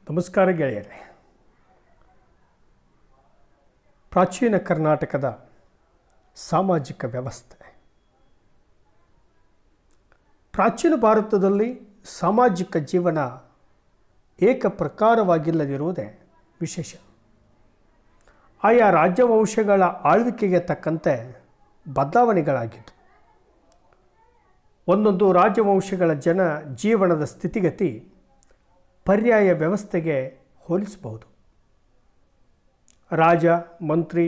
ನಮಸ್ಕಾರ ಗೆಳೆಯರೇ. ಪ್ರಾಚೀನ ಕರ್ನಾಟಕದ ಸಾಮಾಜಿಕ ವ್ಯವಸ್ಥೆ. ಪ್ರಾಚೀನ ಭಾರತದಲ್ಲಿ ಸಾಮಾಜಿಕ ಜೀವನ ಏಕಪ್ರಕಾರವಾಗಿಲ್ಲದಿರುವುದೇ ವಿಶೇಷ. ಆಯಾ ರಾಜ್ಯವಂಶಗಳ ಆಳ್ವಿಕೆಗೆ ತಕ್ಕಂತೆ ಬದಲಾವಣೆಗಳಾಗಿದ್ದು, ಒಂದೊಂದು ರಾಜವಂಶಗಳ ಜೀವನದ ಸ್ಥಿತಿಗತಿ ಪರ್ಯಾಯ ವ್ಯವಸ್ಥೆಗೆ ಹೋಲಿಸಬಹುದು. ರಾಜ, ಮಂತ್ರಿ,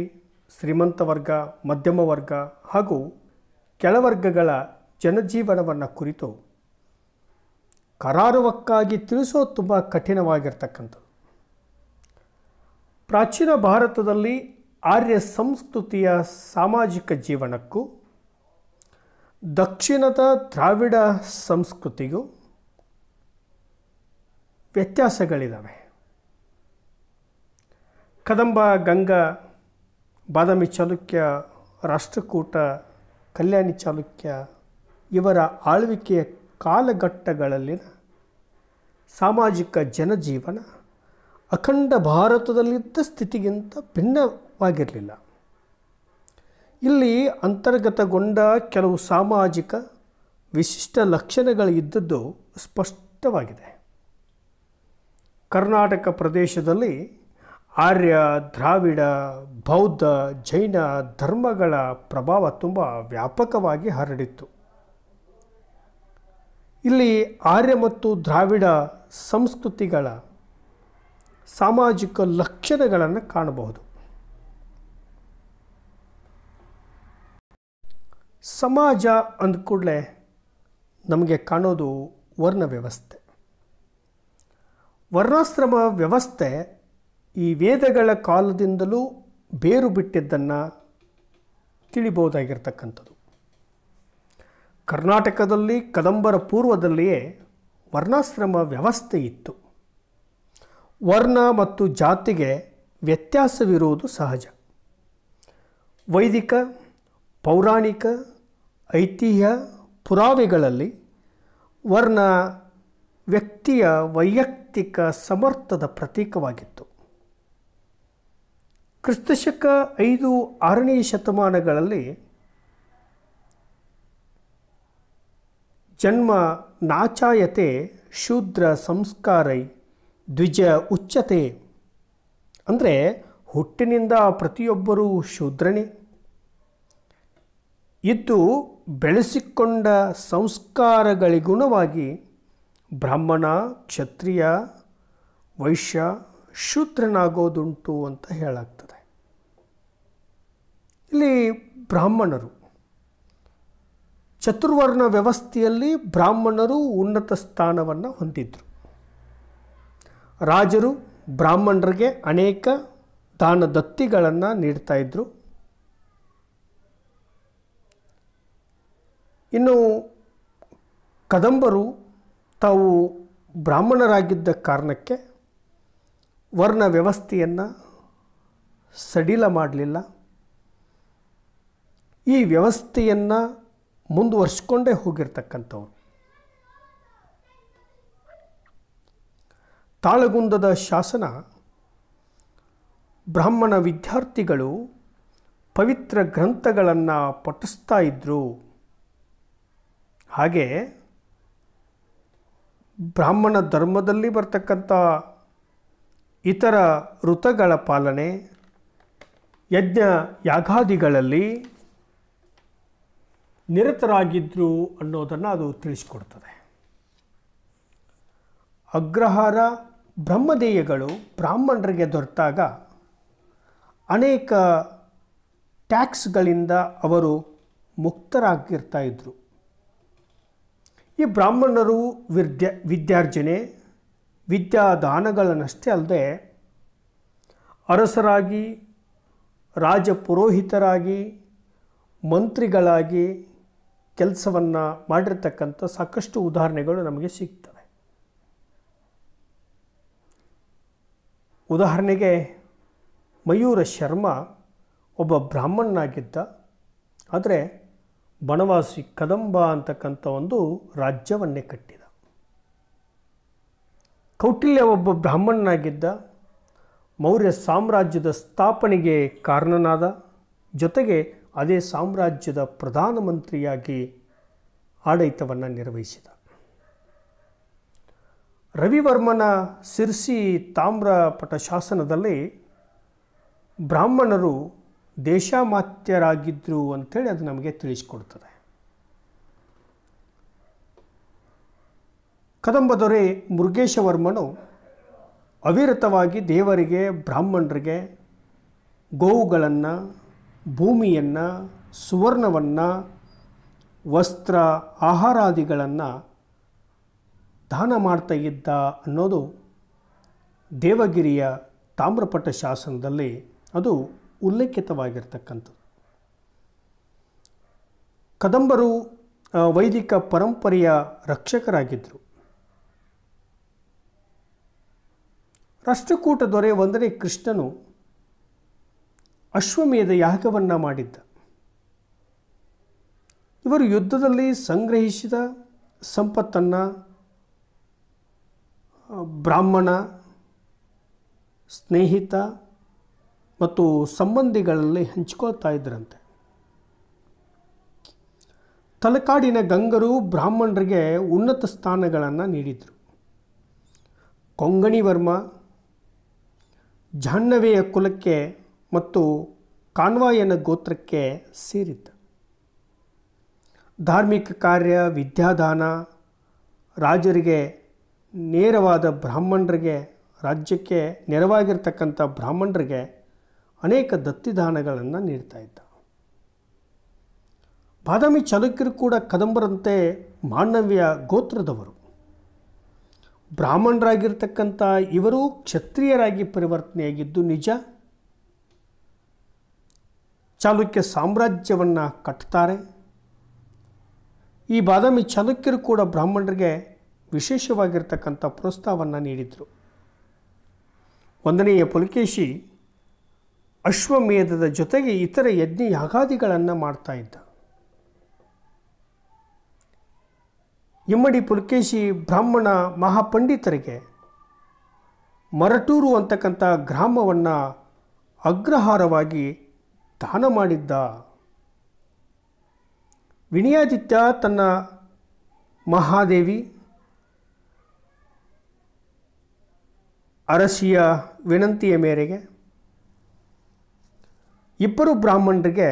ಶ್ರೀಮಂತ ವರ್ಗ, ಮಧ್ಯಮ ವರ್ಗ ಹಾಗೂ ಕೆಳವರ್ಗಗಳ ಜನಜೀವನವನ್ನು ಕುರಿತು ಕರಾರುವಕ್ಕಾಗಿ ತಿಳಿಸೋದು ತುಂಬ ಕಠಿಣವಾಗಿರ್ತಕ್ಕಂಥದ್ದು. ಪ್ರಾಚೀನ ಭಾರತದಲ್ಲಿ ಆರ್ಯ ಸಂಸ್ಕೃತಿಯ ಸಾಮಾಜಿಕ ಜೀವನಕ್ಕೂ ದಕ್ಷಿಣದ ದ್ರಾವಿಡ ಸಂಸ್ಕೃತಿಗೂ ವ್ಯತ್ಯಾಸಗಳಿದ್ದಾವೆ. ಕದಂಬ, ಗಂಗ, ಬಾದಾಮಿ ಚಾಲುಕ್ಯ, ರಾಷ್ಟ್ರಕೂಟ, ಕಲ್ಯಾಣಿ ಚಾಲುಕ್ಯ ಇವರ ಆಳ್ವಿಕೆಯ ಕಾಲಘಟ್ಟಗಳಲ್ಲಿನ ಸಾಮಾಜಿಕ ಜನಜೀವನ ಅಖಂಡ ಭಾರತದಲ್ಲಿದ್ದ ಸ್ಥಿತಿಗಿಂತ ಭಿನ್ನವಾಗಿರಲಿಲ್ಲ. ಇಲ್ಲಿ ಅಂತರ್ಗತಗೊಂಡ ಕೆಲವು ಸಾಮಾಜಿಕ ವಿಶಿಷ್ಟ ಲಕ್ಷಣಗಳು ಇದ್ದದ್ದು ಸ್ಪಷ್ಟವಾಗಿದೆ. ಕರ್ನಾಟಕ ಪ್ರದೇಶದಲ್ಲಿ ಆರ್ಯ, ದ್ರಾವಿಡ, ಬೌದ್ಧ, ಜೈನ ಧರ್ಮಗಳ ಪ್ರಭಾವ ತುಂಬ ವ್ಯಾಪಕವಾಗಿ ಹರಡಿತ್ತು. ಇಲ್ಲಿ ಆರ್ಯ ಮತ್ತು ದ್ರಾವಿಡ ಸಂಸ್ಕೃತಿಗಳ ಸಾಮಾಜಿಕ ಲಕ್ಷಣಗಳನ್ನು ಕಾಣಬಹುದು. ಸಮಾಜ ಅಂದಕೂಡಲೇ ನಮಗೆ ಕಾಣೋದು ವರ್ಣ ವ್ಯವಸ್ಥೆ. ವರ್ಣಾಶ್ರಮ ವ್ಯವಸ್ಥೆ ಈ ವೇದಗಳ ಕಾಲದಿಂದಲೂ ಬೇರು ಬಿಟ್ಟಿದ್ದನ್ನು ತಿಳಿಬಹುದಾಗಿರ್ತಕ್ಕಂಥದ್ದು. ಕರ್ನಾಟಕದಲ್ಲಿ ಕದಂಬರ ಪೂರ್ವದಲ್ಲಿಯೇ ವರ್ಣಾಶ್ರಮ ವ್ಯವಸ್ಥೆ ಇತ್ತು. ವರ್ಣ ಮತ್ತು ಜಾತಿಗೆ ವ್ಯತ್ಯಾಸವಿರುವುದು ಸಹಜ. ವೈದಿಕ, ಪೌರಾಣಿಕ, ಐತಿಹ್ಯ ಪುರಾವೆಗಳಲ್ಲಿ ವರ್ಣ ವ್ಯಕ್ತಿಯ ವೈಯಕ್ತಿಕ ಸಮರ್ಥದ ಪ್ರತೀಕವಾಗಿತ್ತು. ಕ್ರಿಸ್ತಶಕ 5-6ನೇ ಶತಮಾನಗಳಲ್ಲಿ ಜನ್ಮ ನಾಚಾಯತೆ ಶೂದ್ರ ಸಂಸ್ಕಾರೈ ದ್ವಿಜ ಉಚ್ಚತೆ ಅಂದರೆ ಹುಟ್ಟಿನಿಂದ ಪ್ರತಿಯೊಬ್ಬರೂ ಶೂದ್ರನೇ ಇದ್ದು ಬೆಳೆಸಿಕೊಂಡ ಸಂಸ್ಕಾರಗಳಿಗುಣವಾಗಿ ಬ್ರಾಹ್ಮಣ, ಕ್ಷತ್ರಿಯ, ವೈಶ್ಯ, ಶೂದ್ರನಾಗೋದುಂಟು ಅಂತ ಹೇಳಾಗ್ತದೆ. ಇಲ್ಲಿ ಬ್ರಾಹ್ಮಣರು, ಚತುರ್ವರ್ಣ ವ್ಯವಸ್ಥೆಯಲ್ಲಿ ಬ್ರಾಹ್ಮಣರು ಉನ್ನತ ಸ್ಥಾನವನ್ನು ಹೊಂದಿದ್ರು. ರಾಜರು ಬ್ರಾಹ್ಮಣರಿಗೆ ಅನೇಕ ದಾನ ದತ್ತಿಗಳನ್ನು ನೀಡ್ತಾ ಇದ್ದರು. ಇನ್ನು ಕದಂಬರು ತಾವು ಬ್ರಾಹ್ಮಣರಾಗಿದ್ದ ಕಾರಣಕ್ಕೆ ವರ್ಣ ವ್ಯವಸ್ಥೆಯನ್ನು ಸಡಿಲ ಮಾಡಲಿಲ್ಲ. ಈ ವ್ಯವಸ್ಥೆಯನ್ನು ಮುಂದುವರಿಸ್ಕೊಂಡೇ ಹೋಗಿರ್ತಕ್ಕಂಥವ್ರು. ತಾಳಗುಂದದ ಶಾಸನ ಬ್ರಾಹ್ಮಣ ವಿದ್ಯಾರ್ಥಿಗಳು ಪವಿತ್ರ ಗ್ರಂಥಗಳನ್ನು ಪಠಿಸ್ತಾ ಇದ್ದರು. ಹಾಗೆ ಬ್ರಾಹ್ಮಣ ಧರ್ಮದಲ್ಲಿ ಬರ್ತಕ್ಕಂಥ ಇತರ ಋತುಗಳ ಪಾಲನೆ, ಯಜ್ಞ ಯಾಗಾದಿಗಳಲ್ಲಿ ನಿರತರಾಗಿದ್ದರು ಅನ್ನೋದನ್ನು ಅದು ತಿಳಿಸ್ಕೊಡ್ತದೆ. ಅಗ್ರಹಾರ ಬ್ರಹ್ಮದೇಯಗಳು ಬ್ರಾಹ್ಮಣರಿಗೆ ದೊರೆತಾಗ ಅನೇಕ ಟ್ಯಾಕ್ಸ್ಗಳಿಂದ ಅವರು ಮುಕ್ತರಾಗಿರ್ತಾ ಇದ್ದರು. ಈ ಬ್ರಾಹ್ಮಣರು ವಿದ್ಯಾರ್ಜನೆ, ವಿದ್ಯಾದಾನಗಳನ್ನಷ್ಟೇ ಅಲ್ಲದೆ ಅರಸರಾಗಿ, ರಾಜಪುರೋಹಿತರಾಗಿ, ಮಂತ್ರಿಗಳಾಗಿ ಕೆಲಸವನ್ನು ಮಾಡಿರ್ತಕ್ಕಂಥ ಸಾಕಷ್ಟು ಉದಾಹರಣೆಗಳು ನಮಗೆ ಸಿಗ್ತವೆ. ಉದಾಹರಣೆಗೆ ಮಯೂರ ಶರ್ಮ ಒಬ್ಬ ಬ್ರಾಹ್ಮಣನಾಗಿದ್ದ. ಆದರೆ ಬನವಾಸಿ ಕದಂಬ ಅಂತಕ್ಕಂಥ ಒಂದು ರಾಜ್ಯವನ್ನೇ ಕಟ್ಟಿದ. ಕೌಟಿಲ್ಯ ಒಬ್ಬ ಬ್ರಾಹ್ಮಣನಾಗಿದ್ದ, ಮೌರ್ಯ ಸಾಮ್ರಾಜ್ಯದ ಸ್ಥಾಪನೆಗೆ ಕಾರಣನಾದ, ಜೊತೆಗೆ ಅದೇ ಸಾಮ್ರಾಜ್ಯದ ಪ್ರಧಾನಮಂತ್ರಿಯಾಗಿ ಆಡಳಿತವನ್ನು ನಿರ್ವಹಿಸಿದ. ರವಿವರ್ಮನ ಸಿರ್ಸಿ ತಾಮ್ರಪಟ ಶಾಸನದಲ್ಲಿ ಬ್ರಾಹ್ಮಣರು ದೇಶಾಮಾತ್ಯರಾಗಿದ್ದರು ಅಂಥೇಳಿ ಅದು ನಮಗೆ ತಿಳಿಸಿಕೊಡ್ತದೆ. ಕದಂಬ ದೊರೆ ಮುರುಗೇಶವರ್ಮನು ಅವಿರತವಾಗಿ ದೇವರಿಗೆ, ಬ್ರಾಹ್ಮಣರಿಗೆ ಗೋವುಗಳನ್ನು, ಭೂಮಿಯನ್ನು, ಸುವರ್ಣವನ್ನು, ವಸ್ತ್ರ, ಆಹಾರಾದಿಗಳನ್ನು ದಾನ ಮಾಡ್ತಾ ಇದ್ದ ಅನ್ನೋದು ದೇವಗಿರಿಯ ತಾಮ್ರಪಟ ಶಾಸನದಲ್ಲಿ ಅದು ಉಲ್ಲೇಖಿತವಾಗಿರ್ತಕ್ಕಂಥದ್ದು. ಕದಂಬರು ವೈದಿಕ ಪರಂಪರೆಯ ರಕ್ಷಕರಾಗಿದ್ದರು. ರಾಷ್ಟ್ರಕೂಟ ದೊರೆ 1ನೇ ಕೃಷ್ಣನು ಅಶ್ವಮೇಧ ಯಾಗವನ್ನು ಮಾಡಿದ್ದ. ಇವರು ಯುದ್ಧದಲ್ಲಿ ಸಂಗ್ರಹಿಸಿದ ಸಂಪತ್ತನ್ನು ಬ್ರಾಹ್ಮಣ, ಸ್ನೇಹಿತ ಮತ್ತು ಸಂಬಂಧಿಗಳಲ್ಲಿ ಹಂಚಿಕೊಳ್ತಾ ಇದ್ದರಂತೆ. ತಲಕಾಡಿನ ಗಂಗರು ಬ್ರಾಹ್ಮಣರಿಗೆ ಉನ್ನತ ಸ್ಥಾನಗಳನ್ನು ನೀಡಿದರು. ಕೊಂಗಣಿವರ್ಮ ಜಾಹ್ನವಿಯ ಕುಲಕ್ಕೆ ಮತ್ತು ಕಾನ್ವಾಯನ ಗೋತ್ರಕ್ಕೆ ಸೇರಿದ್ದ. ಧಾರ್ಮಿಕ ಕಾರ್ಯ, ವಿದ್ಯಾದಾನ, ರಾಜರಿಗೆ ನೇರವಾದ ಬ್ರಾಹ್ಮಣರಿಗೆ, ರಾಜ್ಯಕ್ಕೆ ನೆರವಾಗಿರ್ತಕ್ಕಂಥ ಬ್ರಾಹ್ಮಣರಿಗೆ ಅನೇಕ ದತ್ತಿದಾನಗಳನ್ನು ನೀಡ್ತಾ ಇದ್ದ. ಬಾದಾಮಿ ಚಾಲುಕ್ಯರು ಕೂಡ ಕದಂಬರಂತೆ ಮಾಂಡವ್ಯ ಗೋತ್ರದವರು. ಬ್ರಾಹ್ಮಣರಾಗಿರ್ತಕ್ಕಂಥ ಇವರು ಕ್ಷತ್ರಿಯರಾಗಿ ಪರಿವರ್ತನೆಯಾಗಿದ್ದು ನಿಜ. ಚಾಲುಕ್ಯ ಸಾಮ್ರಾಜ್ಯವನ್ನು ಕಟ್ತಾರೆ. ಈ ಬಾದಾಮಿ ಚಾಲುಕ್ಯರು ಕೂಡ ಬ್ರಾಹ್ಮಣರಿಗೆ ವಿಶೇಷವಾಗಿರ್ತಕ್ಕಂಥ ಪ್ರೋತ್ಸಾಹವನ್ನು ನೀಡಿದರು. 1ನೇ ಪುಲಕೇಶಿ ಅಶ್ವಮೇಧದ ಜೊತೆಗೆ ಇತರ ಯಜ್ಞ ಯಾಗಾದಿಗಳನ್ನು ಮಾಡ್ತಾ ಇದ್ದ. ಇಮ್ಮಡಿ ಪುಲಕೇಶಿ ಬ್ರಾಹ್ಮಣ ಮಹಾಪಂಡಿತರಿಗೆ ಮರಟೂರು ಅಂತಕ್ಕಂಥ ಗ್ರಾಮವನ್ನು ಅಗ್ರಹಾರವಾಗಿ ದಾನ ಮಾಡಿದ್ದ. ವಿನಯಾದಿತ್ಯ ತನ್ನ ಮಹಾದೇವಿ ಅರಸಿಯ ವಿನಂತಿಯ ಮೇರೆಗೆ ಇಬ್ಬರು ಬ್ರಾಹ್ಮಣರಿಗೆ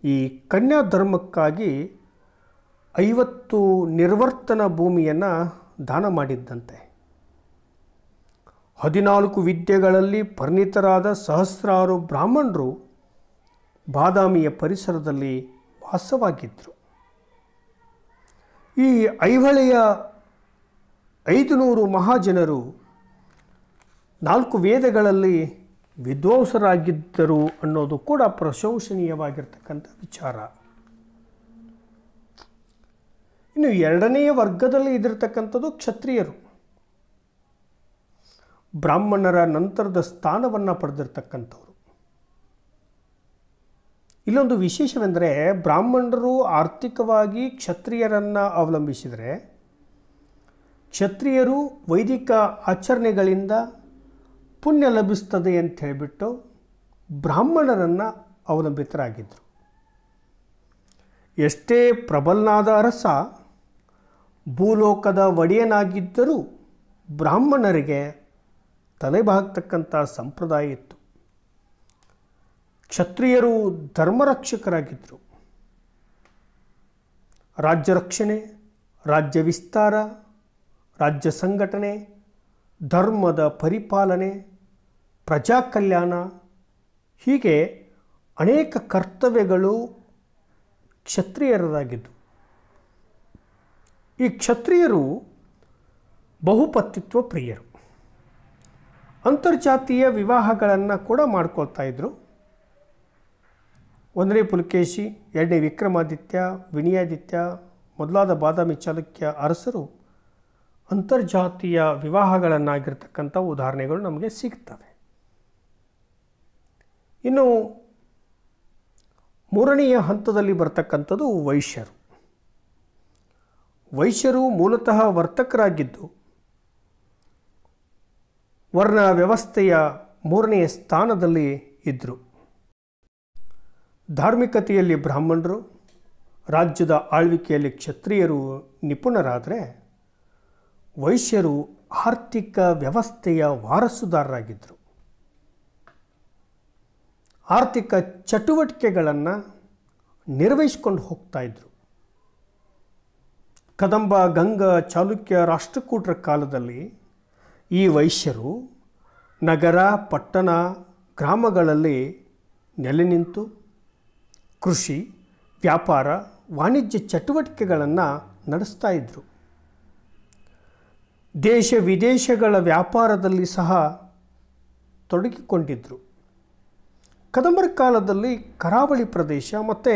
ಈ ಕನ್ಯಾ ಧರ್ಮಕ್ಕಾಗಿ 50 ನಿರ್ವರ್ತನ ಭೂಮಿಯನ್ನು ದಾನ ಮಾಡಿದ್ದಂತೆ. 14 ವಿದ್ಯೆಗಳಲ್ಲಿ ಪರಿಣಿತರಾದ ಸಹಸ್ರಾರು ಬ್ರಾಹ್ಮಣರು ಬಾದಾಮಿಯ ಪರಿಸರದಲ್ಲಿ ವಾಸವಾಗಿದ್ದರು. ಈ ಐಹೊಳೆಯ 500 ಮಹಾಜನರು 4 ವೇದಗಳಲ್ಲಿ ವಿದ್ವಾಂಸರಾಗಿದ್ದರು ಅನ್ನೋದು ಕೂಡ ಪ್ರಶಂಸನೀಯವಾಗಿರ್ತಕ್ಕಂಥ ವಿಚಾರ. ಇನ್ನು 2ನೆಯ ವರ್ಗದಲ್ಲಿ ಇದಿರ್ತಕ್ಕಂಥದ್ದು ಕ್ಷತ್ರಿಯರು. ಬ್ರಾಹ್ಮಣರ ನಂತರದ ಸ್ಥಾನವನ್ನು ಪಡೆದಿರ್ತಕ್ಕಂಥವ್ರು. ಇಲ್ಲೊಂದು ವಿಶೇಷವೆಂದರೆ, ಬ್ರಾಹ್ಮಣರು ಆರ್ಥಿಕವಾಗಿ ಕ್ಷತ್ರಿಯರನ್ನು ಅವಲಂಬಿಸಿದರೆ, ಕ್ಷತ್ರಿಯರು ವೈದಿಕ ಆಚರಣೆಗಳಿಂದ ಪುಣ್ಯ ಲಭಿಸ್ತದೆ ಅಂತ ಹೇಳಿಬಿಟ್ಟು ಬ್ರಾಹ್ಮಣರನ್ನು ಅವಲಂಬಿತರಾಗಿದ್ದರು. ಎಷ್ಟೇ ಪ್ರಬಲನಾದ ಅರಸ ಭೂಲೋಕದ ಒಡೆಯನಾಗಿದ್ದರೂ ಬ್ರಾಹ್ಮಣರಿಗೆ ತಲೆಬಾಗ್ತಕ್ಕಂಥ ಸಂಪ್ರದಾಯ ಇತ್ತು. ಕ್ಷತ್ರಿಯರು ಧರ್ಮರಕ್ಷಕರಾಗಿದ್ದರು. ರಾಜ್ಯ ರಕ್ಷಣೆ, ರಾಜ್ಯ ವಿಸ್ತಾರ, ರಾಜ್ಯ ಸಂಘಟನೆ, ಧರ್ಮದ ಪರಿಪಾಲನೆ, ಪ್ರಜಾ ಕಲ್ಯಾಣ, ಹೀಗೆ ಅನೇಕ ಕರ್ತವ್ಯಗಳು ಕ್ಷತ್ರಿಯರದಾಗಿದ್ದು. ಈ ಕ್ಷತ್ರಿಯರು ಬಹುಪತಿತ್ವ ಪ್ರಿಯರು. ಅಂತರ್ಜಾತೀಯ ವಿವಾಹಗಳನ್ನು ಕೂಡ ಮಾಡ್ಕೊಳ್ತಾ ಇದ್ದರು. 1ನೇ ಪುಲಕೇಶಿ, 2ನೇ ವಿಕ್ರಮಾದಿತ್ಯ, ವಿನಯಾದಿತ್ಯ ಮೊದಲಾದ ಬಾದಾಮಿ ಚಾಲುಕ್ಯ ಅರಸರು ಅಂತರ್ಜಾತೀಯ ವಿವಾಹಗಳನ್ನಾಗಿರ್ತಕ್ಕಂಥ ಉದಾಹರಣೆಗಳು ನಮಗೆ ಸಿಗ್ತವೆ. ಇನ್ನು 3ನೆಯ ಹಂತದಲ್ಲಿ ಬರ್ತಕ್ಕಂಥದ್ದು ವೈಶ್ಯರು. ವೈಶ್ಯರು ಮೂಲತಃ ವರ್ತಕರಾಗಿದ್ದು ವರ್ಣ ವ್ಯವಸ್ಥೆಯ ಮೂರನೆಯ ಸ್ಥಾನದಲ್ಲಿ ಇದ್ದರು. ಧಾರ್ಮಿಕತೆಯಲ್ಲಿ ಬ್ರಾಹ್ಮಣರು, ರಾಜ್ಯದ ಆಳ್ವಿಕೆಯಲ್ಲಿ ಕ್ಷತ್ರಿಯರು ನಿಪುಣರಾದರೆ ವೈಶ್ಯರು ಆರ್ಥಿಕ ವ್ಯವಸ್ಥೆಯ ವಾರಸುದಾರರಾಗಿದ್ದರು. ಆರ್ಥಿಕ ಚಟುವಟಿಕೆಗಳನ್ನು ನಿರ್ವಹಿಸಿಕೊಂಡು ಹೋಗ್ತಾ ಇದ್ದರು. ಕದಂಬ, ಗಂಗ, ಚಾಲುಕ್ಯ ರಾಷ್ಟ್ರಕೂಟರ ಕಾಲದಲ್ಲಿ ಈ ವೈಶ್ಯರು ನಗರ, ಪಟ್ಟಣ, ಗ್ರಾಮಗಳಲ್ಲಿ ನೆಲೆ ನಿಂತು ಕೃಷಿ, ವ್ಯಾಪಾರ, ವಾಣಿಜ್ಯ ಚಟುವಟಿಕೆಗಳನ್ನು ನಡೆಸ್ತಾ ಇದ್ದರು. ದೇಶ ವಿದೇಶಗಳ ವ್ಯಾಪಾರದಲ್ಲಿ ಸಹ ತೊಡಗಿಕೊಂಡಿದ್ದರು. ಕದಂಬರ ಕಾಲದಲ್ಲಿ ಕರಾವಳಿ ಪ್ರದೇಶ ಮತ್ತು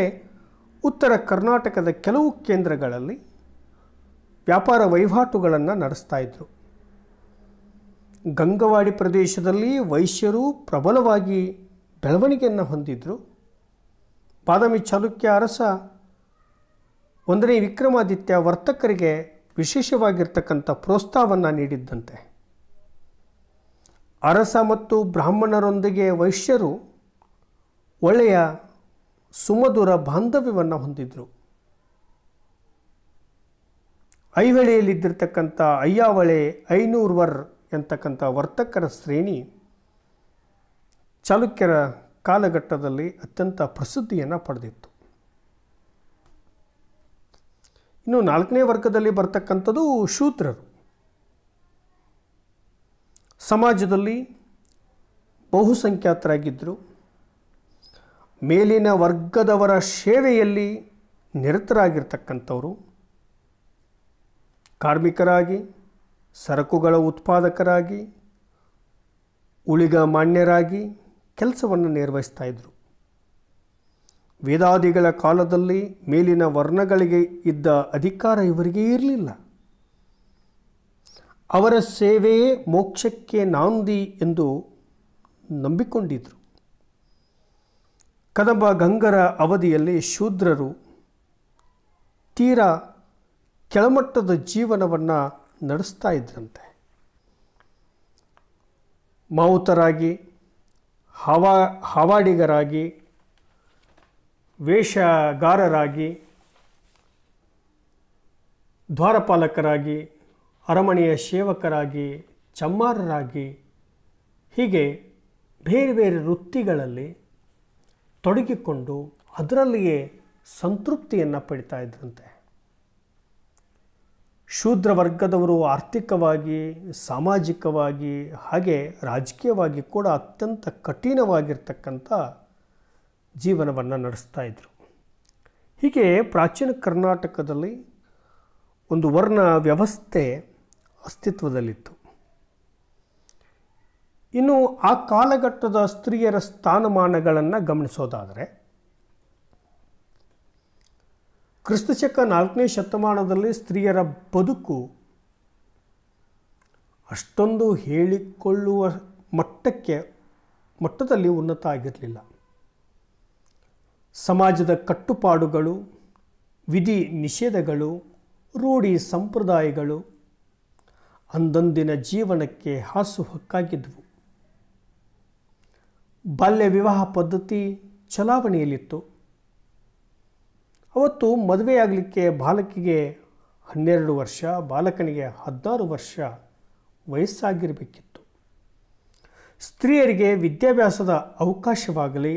ಉತ್ತರ ಕರ್ನಾಟಕದ ಕೆಲವು ಕೇಂದ್ರಗಳಲ್ಲಿ ವ್ಯಾಪಾರ ವಹಿವಾಟುಗಳನ್ನು ನಡೆಸ್ತಾ ಇದ್ದರು. ಗಂಗವಾಡಿ ಪ್ರದೇಶದಲ್ಲಿ ವೈಶ್ಯರು ಪ್ರಬಲವಾಗಿ ಬೆಳವಣಿಗೆಯನ್ನು ಹೊಂದಿದ್ದರು. ಬಾದಾಮಿ ಚಾಲುಕ್ಯ ಅರಸ 1ನೇ ವಿಕ್ರಮಾದಿತ್ಯ ವರ್ತಕರಿಗೆ ವಿಶೇಷವಾಗಿರ್ತಕ್ಕಂಥ ಪ್ರೋತ್ಸಾಹವನ್ನು ನೀಡಿದ್ದಂತೆ ಅರಸ ಮತ್ತು ಬ್ರಾಹ್ಮಣರೊಂದಿಗೆ ವೈಶ್ಯರು ಒಳ್ಳೆಯ ಸುಮಧುರ ಬಾಂಧವ್ಯವನ್ನು ಹೊಂದಿದ್ದರು. ಐಹೊಳೆಯಲ್ಲಿದ್ದಿರ್ತಕ್ಕಂಥ ಅಯ್ಯಾವಳೆ, ಐನೂರ್ವರ್ ಎಂತಕ್ಕಂಥ ವರ್ತಕರ ಶ್ರೇಣಿ ಚಾಲುಕ್ಯರ ಕಾಲಘಟ್ಟದಲ್ಲಿ ಅತ್ಯಂತ ಪ್ರಸಿದ್ಧಿಯನ್ನು ಪಡೆದಿತ್ತು. ಇನ್ನು 4ನೇ ವರ್ಗದಲ್ಲಿ ಬರ್ತಕ್ಕಂಥದ್ದು ಶೂದ್ರರು. ಸಮಾಜದಲ್ಲಿ ಬಹುಸಂಖ್ಯಾತರಾಗಿದ್ದರು. ಮೇಲಿನ ವರ್ಗದವರ ಸೇವೆಯಲ್ಲಿ ನಿರತರಾಗಿರ್ತಕ್ಕಂಥವರು ಕಾರ್ಮಿಕರಾಗಿ, ಸರಕುಗಳ ಉತ್ಪಾದಕರಾಗಿ, ಉಳಿಗ ಮಾನ್ಯರಾಗಿ ಕೆಲಸವನ್ನು ನಿರ್ವಹಿಸ್ತಾ ಇದ್ದರು. ವೇದಾದಿಗಳ ಕಾಲದಲ್ಲಿ ಮೇಲಿನ ವರ್ಣಗಳಿಗೆ ಇದ್ದ ಅಧಿಕಾರ ಇವರಿಗೆ ಇರಲಿಲ್ಲ. ಅವರ ಸೇವೆಯೇ ಮೋಕ್ಷಕ್ಕೆ ನಾಂದಿ ಎಂದು ನಂಬಿಕೊಂಡಿದ್ದರು. ಕದಂಬ ಗಂಗರ ಅವಧಿಯಲ್ಲಿ ಶೂದ್ರರು ತೀರಾ ಕೆಳಮಟ್ಟದ ಜೀವನವನ್ನು ನಡೆಸ್ತಾ ಇದ್ರಂತೆ. ಮಾವುತರಾಗಿ, ಹಾವಾಡಿಗರಾಗಿ, ವೇಷಗಾರರಾಗಿ, ದ್ವಾರಪಾಲಕರಾಗಿ, ಅರಮನೆಯ ಸೇವಕರಾಗಿ, ಚಮ್ಮಾರರಾಗಿ, ಹೀಗೆ ಬೇರೆ ಬೇರೆ ವೃತ್ತಿಗಳಲ್ಲಿ ತೊಡಗಿಕೊಂಡು ಅದರಲ್ಲಿಯೇ ಸಂತೃಪ್ತಿಯನ್ನು ಪಡಿತಾ ಇದ್ರಂತೆ. ಶೂದ್ರ ವರ್ಗದವರು ಆರ್ಥಿಕವಾಗಿ, ಸಾಮಾಜಿಕವಾಗಿ ಹಾಗೆ ರಾಜಕೀಯವಾಗಿ ಕೂಡ ಅತ್ಯಂತ ಕಠಿಣವಾಗಿರ್ತಕ್ಕಂಥ ಜೀವನವನ್ನು ನಡೆಸ್ತಾ ಇದ್ದರು. ಹೀಗೆ ಪ್ರಾಚೀನ ಕರ್ನಾಟಕದಲ್ಲಿ ಒಂದು ವರ್ಣ ವ್ಯವಸ್ಥೆ ಅಸ್ತಿತ್ವದಲ್ಲಿತ್ತು. ಇನ್ನು ಆ ಕಾಲಘಟ್ಟದ ಸ್ತ್ರೀಯರ ಸ್ಥಾನಮಾನಗಳನ್ನು ಗಮನಿಸೋದಾದರೆ ಕ್ರಿಸ್ತಶಕ 4ನೇ ಶತಮಾನದಲ್ಲಿ ಸ್ತ್ರೀಯರ ಬದುಕು ಅಷ್ಟೊಂದು ಹೇಳಿಕೊಳ್ಳುವ ಮಟ್ಟದಲ್ಲಿ ಉನ್ನತ ಆಗಿರಲಿಲ್ಲ. ಸಮಾಜದ ಕಟ್ಟುಪಾಡುಗಳು, ವಿಧಿ ನಿಷೇಧಗಳು, ರೂಢಿ ಸಂಪ್ರದಾಯಗಳು ಅಂದಂದಿನ ಜೀವನಕ್ಕೆ ಹಾಸುಹೊಕ್ಕಾಗಿದ್ದವು. ಬಾಲ್ಯ ವಿವಾಹ ಪದ್ಧತಿ ಚಲಾವಣೆಯಲ್ಲಿತ್ತು. ಅವತ್ತು ಮದುವೆಯಾಗಲಿಕ್ಕೆ ಬಾಲಕಿಗೆ 12 ವರ್ಷ, ಬಾಲಕನಿಗೆ 16 ವರ್ಷ ವಯಸ್ಸಾಗಿರಬೇಕಿತ್ತು. ಸ್ತ್ರೀಯರಿಗೆ ವಿದ್ಯಾಭ್ಯಾಸದ ಅವಕಾಶವಾಗಲಿ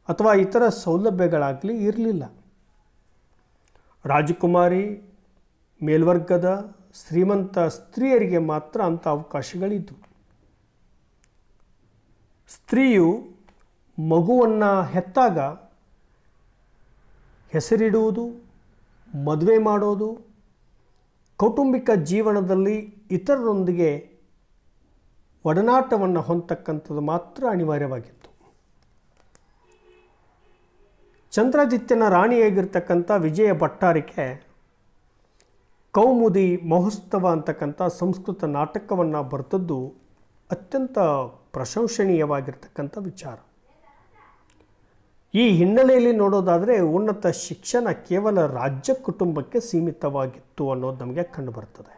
ಅಥವಾ ಇತರ ಸೌಲಭ್ಯಗಳಾಗಲಿ ಇರಲಿಲ್ಲ. ರಾಜಕುಮಾರಿ, ಮೇಲ್ವರ್ಗದ ಶ್ರೀಮಂತ ಸ್ತ್ರೀಯರಿಗೆ ಮಾತ್ರ ಅಂಥ ಅವಕಾಶಗಳಿದ್ದವು. ಸ್ತ್ರೀಯು ಮಗುವನ್ನು ಹೆತ್ತಾಗ ಹೆಸರಿಡುವುದು, ಮದುವೆ ಮಾಡೋದು, ಕೌಟುಂಬಿಕ ಜೀವನದಲ್ಲಿ ಇತರರೊಂದಿಗೆ ಒಡನಾಟವನ್ನು ಹೊಂದತಕ್ಕಂಥದ್ದು ಮಾತ್ರ ಅನಿವಾರ್ಯವಾಗಿತ್ತು. ಚಂದ್ರಾದಿತ್ಯನ ರಾಣಿಯಾಗಿರ್ತಕ್ಕಂಥ ವಿಜಯ ಭಟ್ಟಾರಿಕೆ ಕೌಮುದಿ ಮಹೋತ್ಸವ ಅಂತಕ್ಕಂಥ ಸಂಸ್ಕೃತ ನಾಟಕವನ್ನು ಬರೆದದ್ದು ಅತ್ಯಂತ ಪ್ರಶಂಸನೀಯವಾಗಿರ್ತಕ್ಕಂಥ ವಿಚಾರ. ಈ ಹಿನ್ನೆಲೆಯಲ್ಲಿ ನೋಡೋದಾದರೆ ಉನ್ನತ ಶಿಕ್ಷಣ ಕೇವಲ ರಾಜ್ಯ ಕುಟುಂಬಕ್ಕೆ ಸೀಮಿತವಾಗಿತ್ತು ಅನ್ನೋದು ನಮಗೆ ಕಂಡುಬರ್ತದೆ.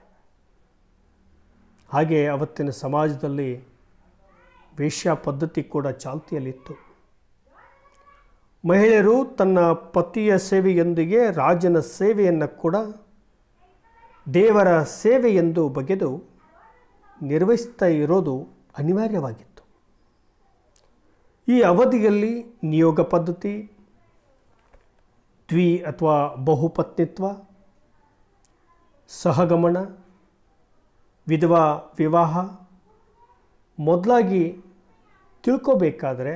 ಹಾಗೆ ಅವತ್ತಿನ ಸಮಾಜದಲ್ಲಿ ವೇಶ್ಯ ಪದ್ಧತಿ ಕೂಡ ಚಾಲ್ತಿಯಲ್ಲಿತ್ತು. ಮಹಿಳೆಯರು ತನ್ನ ಪತಿಯ ಸೇವೆಯೊಂದಿಗೆ ರಾಜನ ಸೇವೆಯನ್ನು ಕೂಡ ದೇವರ ಸೇವೆ ಎಂದು ಬಗೆದು ನಿರ್ವಹಿಸ್ತಾ ಇರೋದು ಅನಿವಾರ್ಯವಾಗಿತ್ತು. ಈ ಅವಧಿಯಲ್ಲಿ ನಿಯೋಗ ಪದ್ಧತಿ, ದ್ವಿ ಅಥವಾ ಬಹುಪತ್ನಿತ್ವ, ಸಹಗಮನ, ವಿಧವಾ ವಿವಾಹ ಮೊದಲಾಗಿ ತಿಳ್ಕೋಬೇಕಾದರೆ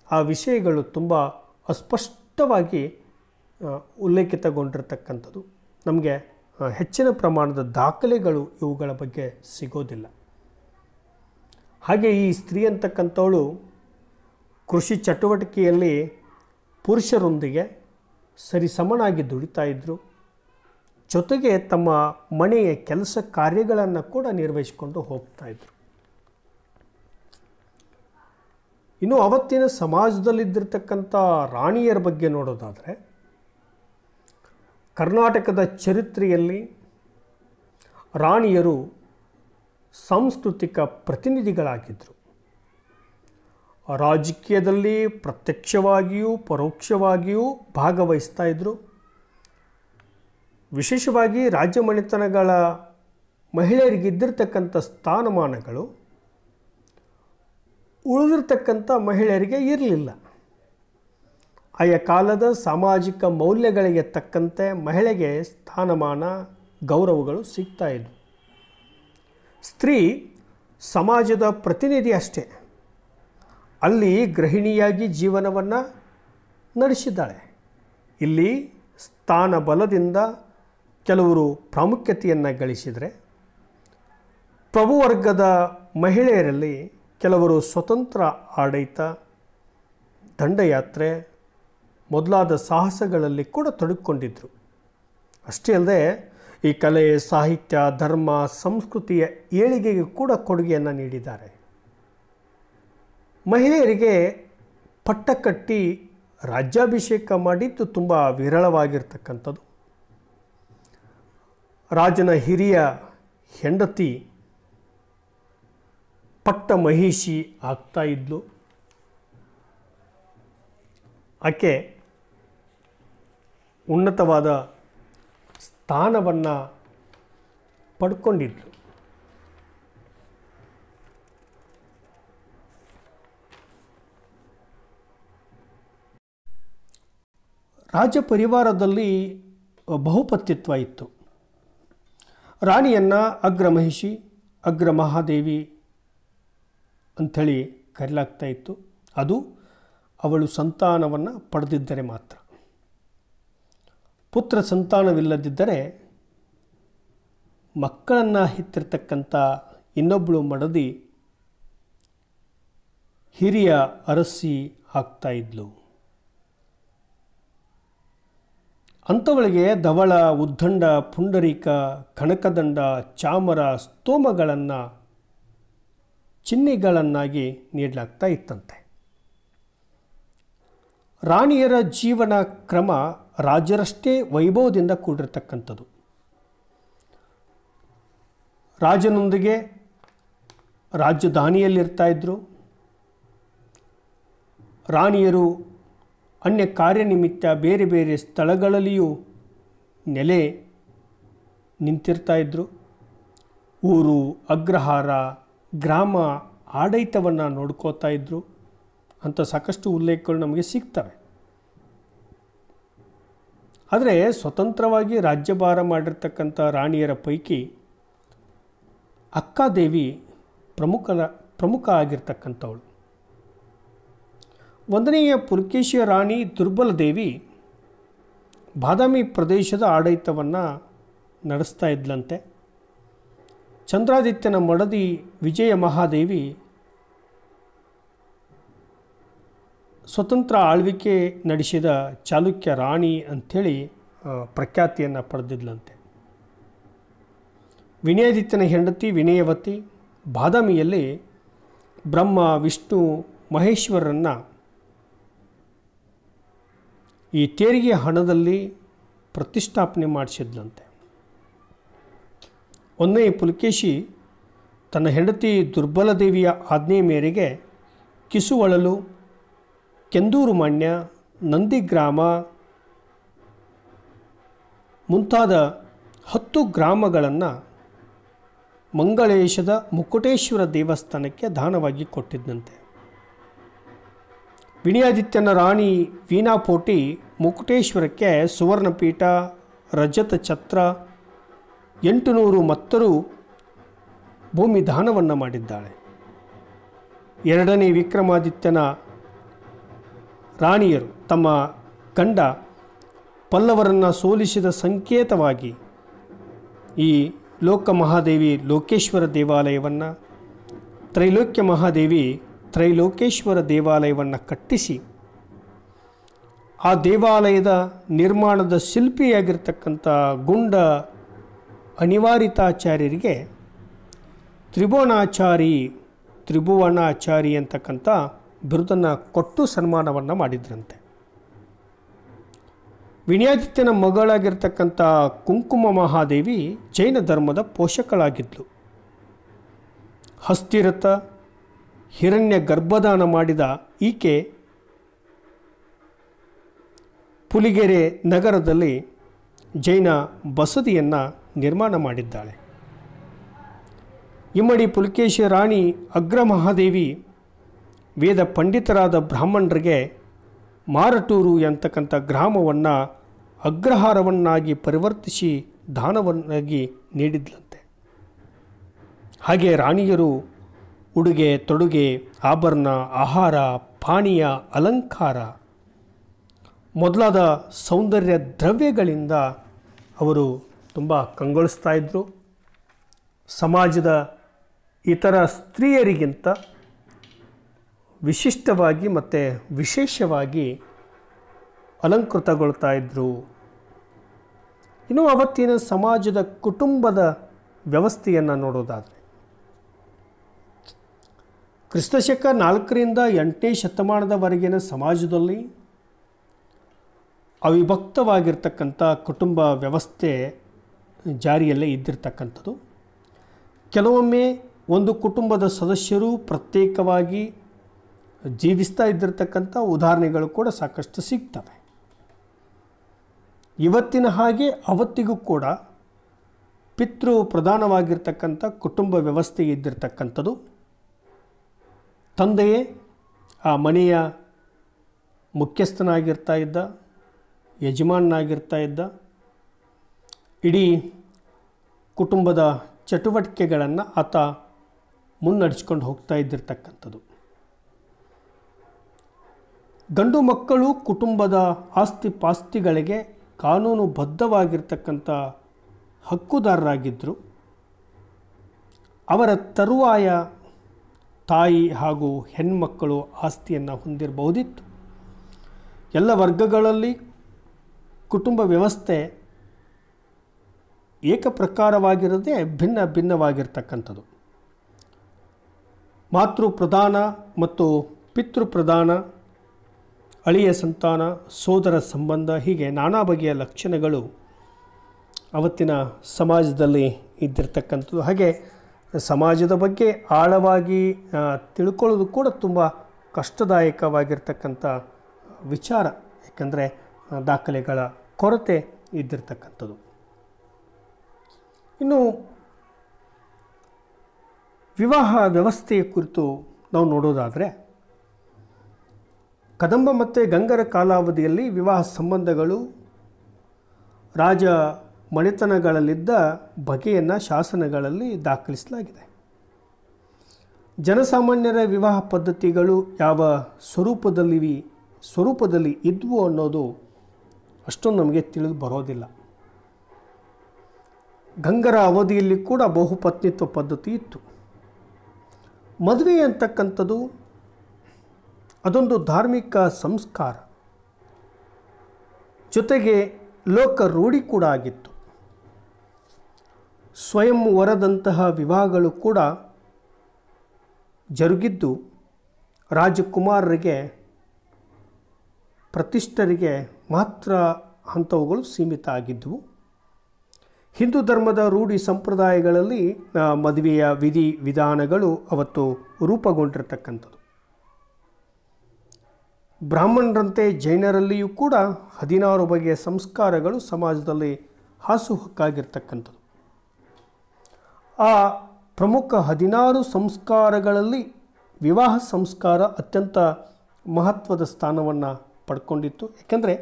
ಆ ವಿಷಯಗಳು ತುಂಬ ಅಸ್ಪಷ್ಟವಾಗಿ ಉಲ್ಲೇಖಿತಗೊಂಡಿರ್ತಕ್ಕಂಥದ್ದು. ನಮಗೆ ಹೆಚ್ಚಿನ ಪ್ರಮಾಣದ ದಾಖಲೆಗಳು ಇವುಗಳ ಬಗ್ಗೆ ಸಿಗೋದಿಲ್ಲ. ಹಾಗೆ ಈ ಸ್ತ್ರೀ ಅಂತಕ್ಕಂಥವಳು ಕೃಷಿ ಚಟುವಟಿಕೆಯಲ್ಲಿ ಪುರುಷರೊಂದಿಗೆ ಸರಿಸಮನಾಗಿ ದುಡಿತಾ ಇದ್ದರು. ಜೊತೆಗೆ ತಮ್ಮ ಮನೆಯ ಕೆಲಸ ಕಾರ್ಯಗಳನ್ನು ಕೂಡ ನಿರ್ವಹಿಸಿಕೊಂಡು ಹೋಗ್ತಾ ಇದ್ದರು. ಇನ್ನು ಅವತ್ತಿನ ಸಮಾಜದಲ್ಲಿದ್ದಿರ್ತಕ್ಕಂಥ ರಾಣಿಯರ ಬಗ್ಗೆ ನೋಡೋದಾದರೆ, ಕರ್ನಾಟಕದ ಚರಿತ್ರೆಯಲ್ಲಿ ರಾಣಿಯರು ಸಾಂಸ್ಕೃತಿಕ ಪ್ರತಿನಿಧಿಗಳಾಗಿದ್ದರು. ರಾಜಕೀಯದಲ್ಲಿ ಪ್ರತ್ಯಕ್ಷವಾಗಿಯೂ ಪರೋಕ್ಷವಾಗಿಯೂ ಭಾಗವಹಿಸ್ತಾ ಇದ್ದರು. ವಿಶೇಷವಾಗಿ ರಾಜ್ಯ ಮನೆತನಗಳ ಮಹಿಳೆಯರಿಗಿದ್ದಿರ್ತಕ್ಕಂಥ ಸ್ಥಾನಮಾನಗಳು ಉಳಿದಿರ್ತಕ್ಕಂಥ ಮಹಿಳೆಯರಿಗೆ ಇರಲಿಲ್ಲ. ಆಯಾ ಕಾಲದ ಸಾಮಾಜಿಕ ಮೌಲ್ಯಗಳಿಗೆ ತಕ್ಕಂತೆ ಮಹಿಳೆಗೆ ಸ್ಥಾನಮಾನ, ಗೌರವಗಳು ಸಿಗ್ತಾ ಇದ್ವು. ಸ್ತ್ರೀ ಸಮಾಜದ ಪ್ರತಿನಿಧಿ ಅಷ್ಟೇ, ಅಲ್ಲಿ ಗೃಹಿಣಿಯಾಗಿ ಜೀವನವನ್ನು ನಡೆಸಿದ್ದಾಳೆ. ಇಲ್ಲಿ ಸ್ಥಾನ ಬಲದಿಂದ ಕೆಲವರು ಪ್ರಾಮುಖ್ಯತೆಯನ್ನು ಗಳಿಸಿದರೆ, ಪ್ರಭುವರ್ಗದ ಮಹಿಳೆಯರಲ್ಲಿ ಕೆಲವರು ಸ್ವತಂತ್ರ ಆಡಳಿತ, ದಂಡಯಾತ್ರೆ ಮೊದಲಾದ ಸಾಹಸಗಳಲ್ಲಿ ಕೂಡ ತೊಡಗಿಕೊಂಡಿದ್ದರು. ಅಷ್ಟೇ ಅಲ್ಲದೆ ಈ ಕಲೆ, ಸಾಹಿತ್ಯ, ಧರ್ಮ, ಸಂಸ್ಕೃತಿಯ ಏಳಿಗೆಗೆ ಕೂಡ ಕೊಡುಗೆಯನ್ನು ನೀಡಿದ್ದಾರೆ. ಮಹಿಳೆಯರಿಗೆ ಪಟ್ಟ ಕಟ್ಟಿ ರಾಜ್ಯಾಭಿಷೇಕ ಮಾಡಿದ್ದು ತುಂಬ ವಿರಳವಾಗಿರ್ತಕ್ಕಂಥದ್ದು. ರಾಜನ ಹಿರಿಯ ಹೆಂಡತಿ ಪಟ್ಟ ಮಹಿಷಿ ಆಗ್ತಾ ಇದ್ಲು. ಆಕೆ ಉನ್ನತವಾದ ಸ್ಥಾನವನ್ನು ಪಡ್ಕೊಂಡಿದ್ಲು. ರಾಜ ಪರಿವಾರದಲ್ಲಿ ಬಹುಪತ್ನಿತ್ವ ಇತ್ತು. ರಾಣಿಯನ್ನು ಅಗ್ರಮಹಿಷಿ, ಅಗ್ರಮಹಾದೇವಿ ಅಂಥೇಳಿ ಕರೆಯಲಾಗ್ತಾ ಇತ್ತು. ಅದು ಅವಳು ಸಂತಾನವನ್ನು ಪಡೆದಿದ್ದರೆ ಮಾತ್ರ. ಪುತ್ರ ಸಂತಾನವಿಲ್ಲದಿದ್ದರೆ ಮಕ್ಕಳನ್ನು ಹೆತ್ತಿರ್ತಕ್ಕಂಥ ಇನ್ನೊಬ್ಬಳು ಮಡದಿ ಹಿರಿಯ ಅರಸಿ ಆಗ್ತಾ ಇದ್ಲು. ಅಂಥವಳಿಗೆ ಧವಳ, ಉದ್ದಂಡ, ಪುಂಡರೀಕ, ಕನಕದಂಡ, ಚಾಮರ, ಸ್ತೋಮಗಳನ್ನು ಚಿಹ್ನೆಗಳನ್ನಾಗಿ ನೀಡಲಾಗ್ತಾ ಇತ್ತಂತೆ. ರಾಣಿಯರ ಜೀವನ ಕ್ರಮ ರಾಜರಷ್ಟೇ ವೈಭವದಿಂದ ಕೂಡಿರ್ತಕ್ಕಂಥದ್ದು. ರಾಜನೊಂದಿಗೆ ರಾಜಧಾನಿಯಲ್ಲಿರ್ತಾ ಇದ್ದರು. ರಾಣಿಯರು ಅನ್ಯ ಕಾರ್ಯನಿಮಿತ್ತ ಬೇರೆ ಬೇರೆ ಸ್ಥಳಗಳಲ್ಲಿಯೂ ನೆಲೆ ನಿಂತಿರ್ತಾ ಇದ್ದರು. ಊರು, ಅಗ್ರಹಾರ, ಗ್ರಾಮ ಆಡಳಿತವನ್ನು ನೋಡ್ಕೋತಾ ಇದ್ದರು ಅಂತ ಸಾಕಷ್ಟು ಉಲ್ಲೇಖಗಳು ನಮಗೆ ಸಿಗ್ತವೆ. ಆದರೆ ಸ್ವತಂತ್ರವಾಗಿ ರಾಜ್ಯಭಾರ ಮಾಡಿರ್ತಕ್ಕಂಥ ರಾಣಿಯರ ಪೈಕಿ ಅಕ್ಕಾದೇವಿ ಪ್ರಮುಖ ಆಗಿರ್ತಕ್ಕಂಥವಳು. ಒಂದನೆಯ ಪುಲಕೇಶಿಯ ರಾಣಿ ದುರ್ಬಲ ದೇವಿ ಬಾದಾಮಿ ಪ್ರದೇಶದ ಆಡಳಿತವನ್ನು ನಡೆಸ್ತಾ ಇದ್ಲಂತೆ. ಚಂದ್ರಾದಿತ್ಯನ ಮಡದಿ ವಿಜಯ ಮಹಾದೇವಿ ಸ್ವತಂತ್ರ ಆಳ್ವಿಕೆ ನಡೆಸಿದ ಚಾಲುಕ್ಯ ರಾಣಿ ಅಂಥೇಳಿ ಪ್ರಖ್ಯಾತಿಯನ್ನು ಪಡೆದಿದ್ಲಂತೆ. ವಿನಯಾದಿತ್ಯನ ಹೆಂಡತಿ ವಿನಯವತಿ ಬಾದಾಮಿಯಲ್ಲಿ ಬ್ರಹ್ಮ, ವಿಷ್ಣು, ಮಹೇಶ್ವರರನ್ನು ಈ ತೆರಿಗೆ ಹಣದಲ್ಲಿ ಪ್ರತಿಷ್ಠಾಪನೆ ಮಾಡಿಸಿದ್ಲಂತೆ. ಒಂದನೇ ಪುಲಕೇಶಿ ತನ್ನ ಹೆಂಡತಿ ದುರ್ಬಲದೇವಿಯ ಆಜ್ಞೆ ಮೇರೆಗೆ ಕಿಸುವಳಲು, ಕೆಂದೂರು ಮಾನ್ಯ, ನಂದಿಗ್ರಾಮ ಮುಂತಾದ 10 ಗ್ರಾಮಗಳನ್ನು ಮಂಗಳೇಶದ ಮುಕುಟೇಶ್ವರ ದೇವಸ್ಥಾನಕ್ಕೆ ದಾನವಾಗಿ ಕೊಟ್ಟಿದ್ದಂತೆ. ವಿನಯಾದಿತ್ಯನ ರಾಣಿ ವೀಣಾಪೋಟಿ ಮುಕುಟೇಶ್ವರಕ್ಕೆ ಸುವರ್ಣಪೀಠ, ರಜತ ಛತ್ರ, 800 ಮತ್ತರು ಭೂಮಿ ದಾನವನ್ನು ಮಾಡಿದ್ದಾಳೆ. 2ನೇ ವಿಕ್ರಮಾದಿತ್ಯನ ರಾಣಿಯರು ತಮ್ಮ ಗಂಡ ಪಲ್ಲವರನ್ನು ಸೋಲಿಸಿದ ಸಂಕೇತವಾಗಿ ಈ ಲೋಕಮಹಾದೇವಿ ಲೋಕೇಶ್ವರ ದೇವಾಲಯವನ್ನು, ತ್ರೈಲೋಕ್ಯ ಮಹಾದೇವಿ ತ್ರೈಲೋಕೇಶ್ವರ ದೇವಾಲಯವನ್ನು ಕಟ್ಟಿಸಿ ಆ ದೇವಾಲಯದ ನಿರ್ಮಾಣದ ಶಿಲ್ಪಿಯಾಗಿರ್ತಕ್ಕಂಥ ಗುಂಡ ಅನಿವಾರಿತಾಚಾರ್ಯರಿಗೆ ತ್ರಿಭುವನಾಚಾರಿ ಅಂತಕ್ಕಂಥ ಬಿರುದನ್ನು ಕೊಟ್ಟು ಸನ್ಮಾನವನ್ನು ಮಾಡಿದ್ರಂತೆ. ವಿನಯಾದಿತ್ಯನ ಮಗಳಾಗಿರ್ತಕ್ಕಂಥ ಕುಂಕುಮ ಮಹಾದೇವಿ ಜೈನ ಧರ್ಮದ ಪೋಷಕಳಾಗಿದ್ಲು. ಹಸ್ತಿರಥ ಹಿರಣ್ಯ ಗರ್ಭದಾನ ಮಾಡಿದ ಈಕೆ ಪುಲಿಗೆರೆ ನಗರದಲ್ಲಿ ಜೈನ ಬಸದಿಯನ್ನು ನಿರ್ಮಾಣ ಮಾಡಿದ್ದಾಳೆ. ಇಮ್ಮಡಿ ಪುಲಕೇಶಿ ರಾಣಿ ಅಗ್ರಮಹಾದೇವಿ ವೇದ ಪಂಡಿತರಾದ ಬ್ರಾಹ್ಮಣರಿಗೆ ಮಾರಟೂರು ಎಂತಕ್ಕಂಥ ಗ್ರಾಮವನ್ನು ಅಗ್ರಹಾರವನ್ನಾಗಿ ಪರಿವರ್ತಿಸಿ ದಾನವನ್ನಾಗಿ ನೀಡಿದ್ಲಂತೆ. ಹಾಗೆ ರಾಣಿಯರು ಉಡುಗೆ ತೊಡುಗೆ, ಆಭರಣ, ಆಹಾರ, ಪಾನೀಯ, ಅಲಂಕಾರ ಮೊದಲಾದ ಸೌಂದರ್ಯ ದ್ರವ್ಯಗಳಿಂದ ಅವರು ತುಂಬ ಕಂಗೊಳಿಸ್ತಾ ಇದ್ದರು. ಸಮಾಜದ ಇತರ ಸ್ತ್ರೀಯರಿಗಿಂತ ವಿಶಿಷ್ಟವಾಗಿ ಮತ್ತು ವಿಶೇಷವಾಗಿ ಅಲಂಕೃತಗೊಳ್ತಾ ಇದ್ದರು. ಇನ್ನು ಅವತ್ತಿನ ಸಮಾಜದ ಕುಟುಂಬದ ವ್ಯವಸ್ಥೆಯನ್ನು ನೋಡೋದಾದರೆ ಕ್ರಿಸ್ತಶಕ 4ರಿಂದ 8ನೇ ಶತಮಾನದವರೆಗಿನ ಸಮಾಜದಲ್ಲಿ ಅವಿಭಕ್ತವಾಗಿರ್ತಕ್ಕಂಥ ಕುಟುಂಬ ವ್ಯವಸ್ಥೆ ಜಾರಿಯಲ್ಲೇ ಇದ್ದಿರ್ತಕ್ಕಂಥದ್ದು. ಕೆಲವೊಮ್ಮೆ ಒಂದು ಕುಟುಂಬದ ಸದಸ್ಯರು ಪ್ರತ್ಯೇಕವಾಗಿ ಜೀವಿಸ್ತಾ ಇದ್ದಿರ್ತಕ್ಕಂಥ ಉದಾಹರಣೆಗಳು ಕೂಡ ಸಾಕಷ್ಟು ಸಿಗ್ತವೆ. ಇವತ್ತಿನ ಹಾಗೆ ಅವತ್ತಿಗೂ ಕೂಡ ಪಿತೃ ಪ್ರಧಾನವಾಗಿರ್ತಕ್ಕಂಥ ಕುಟುಂಬ ವ್ಯವಸ್ಥೆ ಇದ್ದಿರ್ತಕ್ಕಂಥದ್ದು. ತಂದೆಯೇ ಆ ಮನೆಯ ಮುಖ್ಯಸ್ಥನಾಗಿರ್ತಾ ಇದ್ದ, ಯಜಮಾನನಾಗಿರ್ತಾ ಇದ್ದ. ಇಡೀ ಕುಟುಂಬದ ಚಟುವಟಿಕೆಗಳನ್ನು ಆತ ಮುನ್ನಡೆಸ್ಕೊಂಡು ಹೋಗ್ತಾ ಇದ್ದಿರ್ತಕ್ಕಂಥದ್ದು. ಗಂಡು ಮಕ್ಕಳು ಕುಟುಂಬದ ಆಸ್ತಿ ಪಾಸ್ತಿಗಳಿಗೆ ಕಾನೂನುಬದ್ಧವಾಗಿರ್ತಕ್ಕಂಥ ಹಕ್ಕುದಾರರಾಗಿದ್ದರು. ಅವರ ತರುವಾಯ ತಾಯಿ ಹಾಗೂ ಹೆಣ್ಮಕ್ಕಳು ಆಸ್ತಿಯನ್ನು ಹೊಂದಿರಬಹುದಿತ್ತು. ಎಲ್ಲ ವರ್ಗಗಳಲ್ಲಿ ಕುಟುಂಬ ವ್ಯವಸ್ಥೆ ಏಕಪ್ರಕಾರವಾಗಿರದೆ ಭಿನ್ನವಾಗಿರ್ತಕ್ಕಂಥದ್ದು. ಮಾತೃ ಪ್ರಧಾನ ಮತ್ತು ಪಿತೃ ಪ್ರಧಾನ, ಅಳಿಯ ಸಂತಾನ, ಸೋದರ ಸಂಬಂಧ, ಹೀಗೆ ನಾನಾ ಬಗೆಯ ಲಕ್ಷಣಗಳು ಅವತ್ತಿನ ಸಮಾಜದಲ್ಲಿ ಇದ್ದಿರ್ತಕ್ಕಂಥದ್ದು. ಹಾಗೆ ಸಮಾಜದ ಬಗ್ಗೆ ಆಳವಾಗಿ ತಿಳ್ಕೊಳ್ಳೋದು ಕೂಡ ತುಂಬ ಕಷ್ಟದಾಯಕವಾಗಿರ್ತಕ್ಕಂಥ ವಿಚಾರ. ಯಾಕಂದರೆ ದಾಖಲೆಗಳ ಕೊರತೆ ಇದ್ದಿರ್ತಕ್ಕಂಥದ್ದು. ಇನ್ನು ವಿವಾಹ ವ್ಯವಸ್ಥೆಯ ಕುರಿತು ನಾವು ನೋಡೋದಾದರೆ ಕದಂಬ ಮತ್ತು ಗಂಗರ ಕಾಲಾವಧಿಯಲ್ಲಿ ವಿವಾಹ ಸಂಬಂಧಗಳು ರಾಜ ಮನೆತನಗಳಲ್ಲಿದ್ದ ಬಗೆಯನ್ನು ಶಾಸನಗಳಲ್ಲಿ ದಾಖಲಿಸಲಾಗಿದೆ. ಜನಸಾಮಾನ್ಯರ ವಿವಾಹ ಪದ್ಧತಿಗಳು ಯಾವ ಸ್ವರೂಪದಲ್ಲಿ ಇದ್ವು ಅನ್ನೋದು ಅಷ್ಟೊಂದು ನಮಗೆ ತಿಳಿದು ಬರೋದಿಲ್ಲ. ಗಂಗರ ಅವಧಿಯಲ್ಲಿ ಕೂಡ ಬಹುಪತ್ನಿತ್ವ ಪದ್ಧತಿ ಇತ್ತು. ಮದುವೆ ಅಂತಕ್ಕಂಥದ್ದು ಅದೊಂದು ಧಾರ್ಮಿಕ ಸಂಸ್ಕಾರ, ಜೊತೆಗೆ ಲೋಕ ರೂಢಿ ಕೂಡ ಆಗಿತ್ತು. ಸ್ವಯಂವರದಂತಹ ವಿವಾಹಗಳು ಕೂಡ ಜರುಗಿದ್ದು ರಾಜಕುಮಾರರಿಗೆ, ಪ್ರತಿಷ್ಠರಿಗೆ ಮಾತ್ರ ಅಂಥವುಗಳು ಸೀಮಿತ ಆಗಿದ್ದವು. ಹಿಂದೂ ಧರ್ಮದ ರೂಢಿ ಸಂಪ್ರದಾಯಗಳಲ್ಲಿ ಮದುವೆಯ ವಿಧಿ ವಿಧಾನಗಳು ಅವತ್ತು ರೂಪುಗೊಂಡಿರ್ತಕ್ಕಂಥದ್ದು. ಬ್ರಾಹ್ಮಣರಂತೆ ಜೈನರಲ್ಲಿಯೂ ಕೂಡ 16 ಬಗೆಯ ಸಂಸ್ಕಾರಗಳು ಸಮಾಜದಲ್ಲಿ ಹಾಸುಹೊಕ್ಕಾಗಿರ್ತಕ್ಕಂಥದ್ದು. ಆ ಪ್ರಮುಖ 16 ಸಂಸ್ಕಾರಗಳಲ್ಲಿ ವಿವಾಹ ಸಂಸ್ಕಾರ ಅತ್ಯಂತ ಮಹತ್ವದ ಸ್ಥಾನವನ್ನು ಪಡ್ಕೊಂಡಿತ್ತು. ಏಕೆಂದರೆ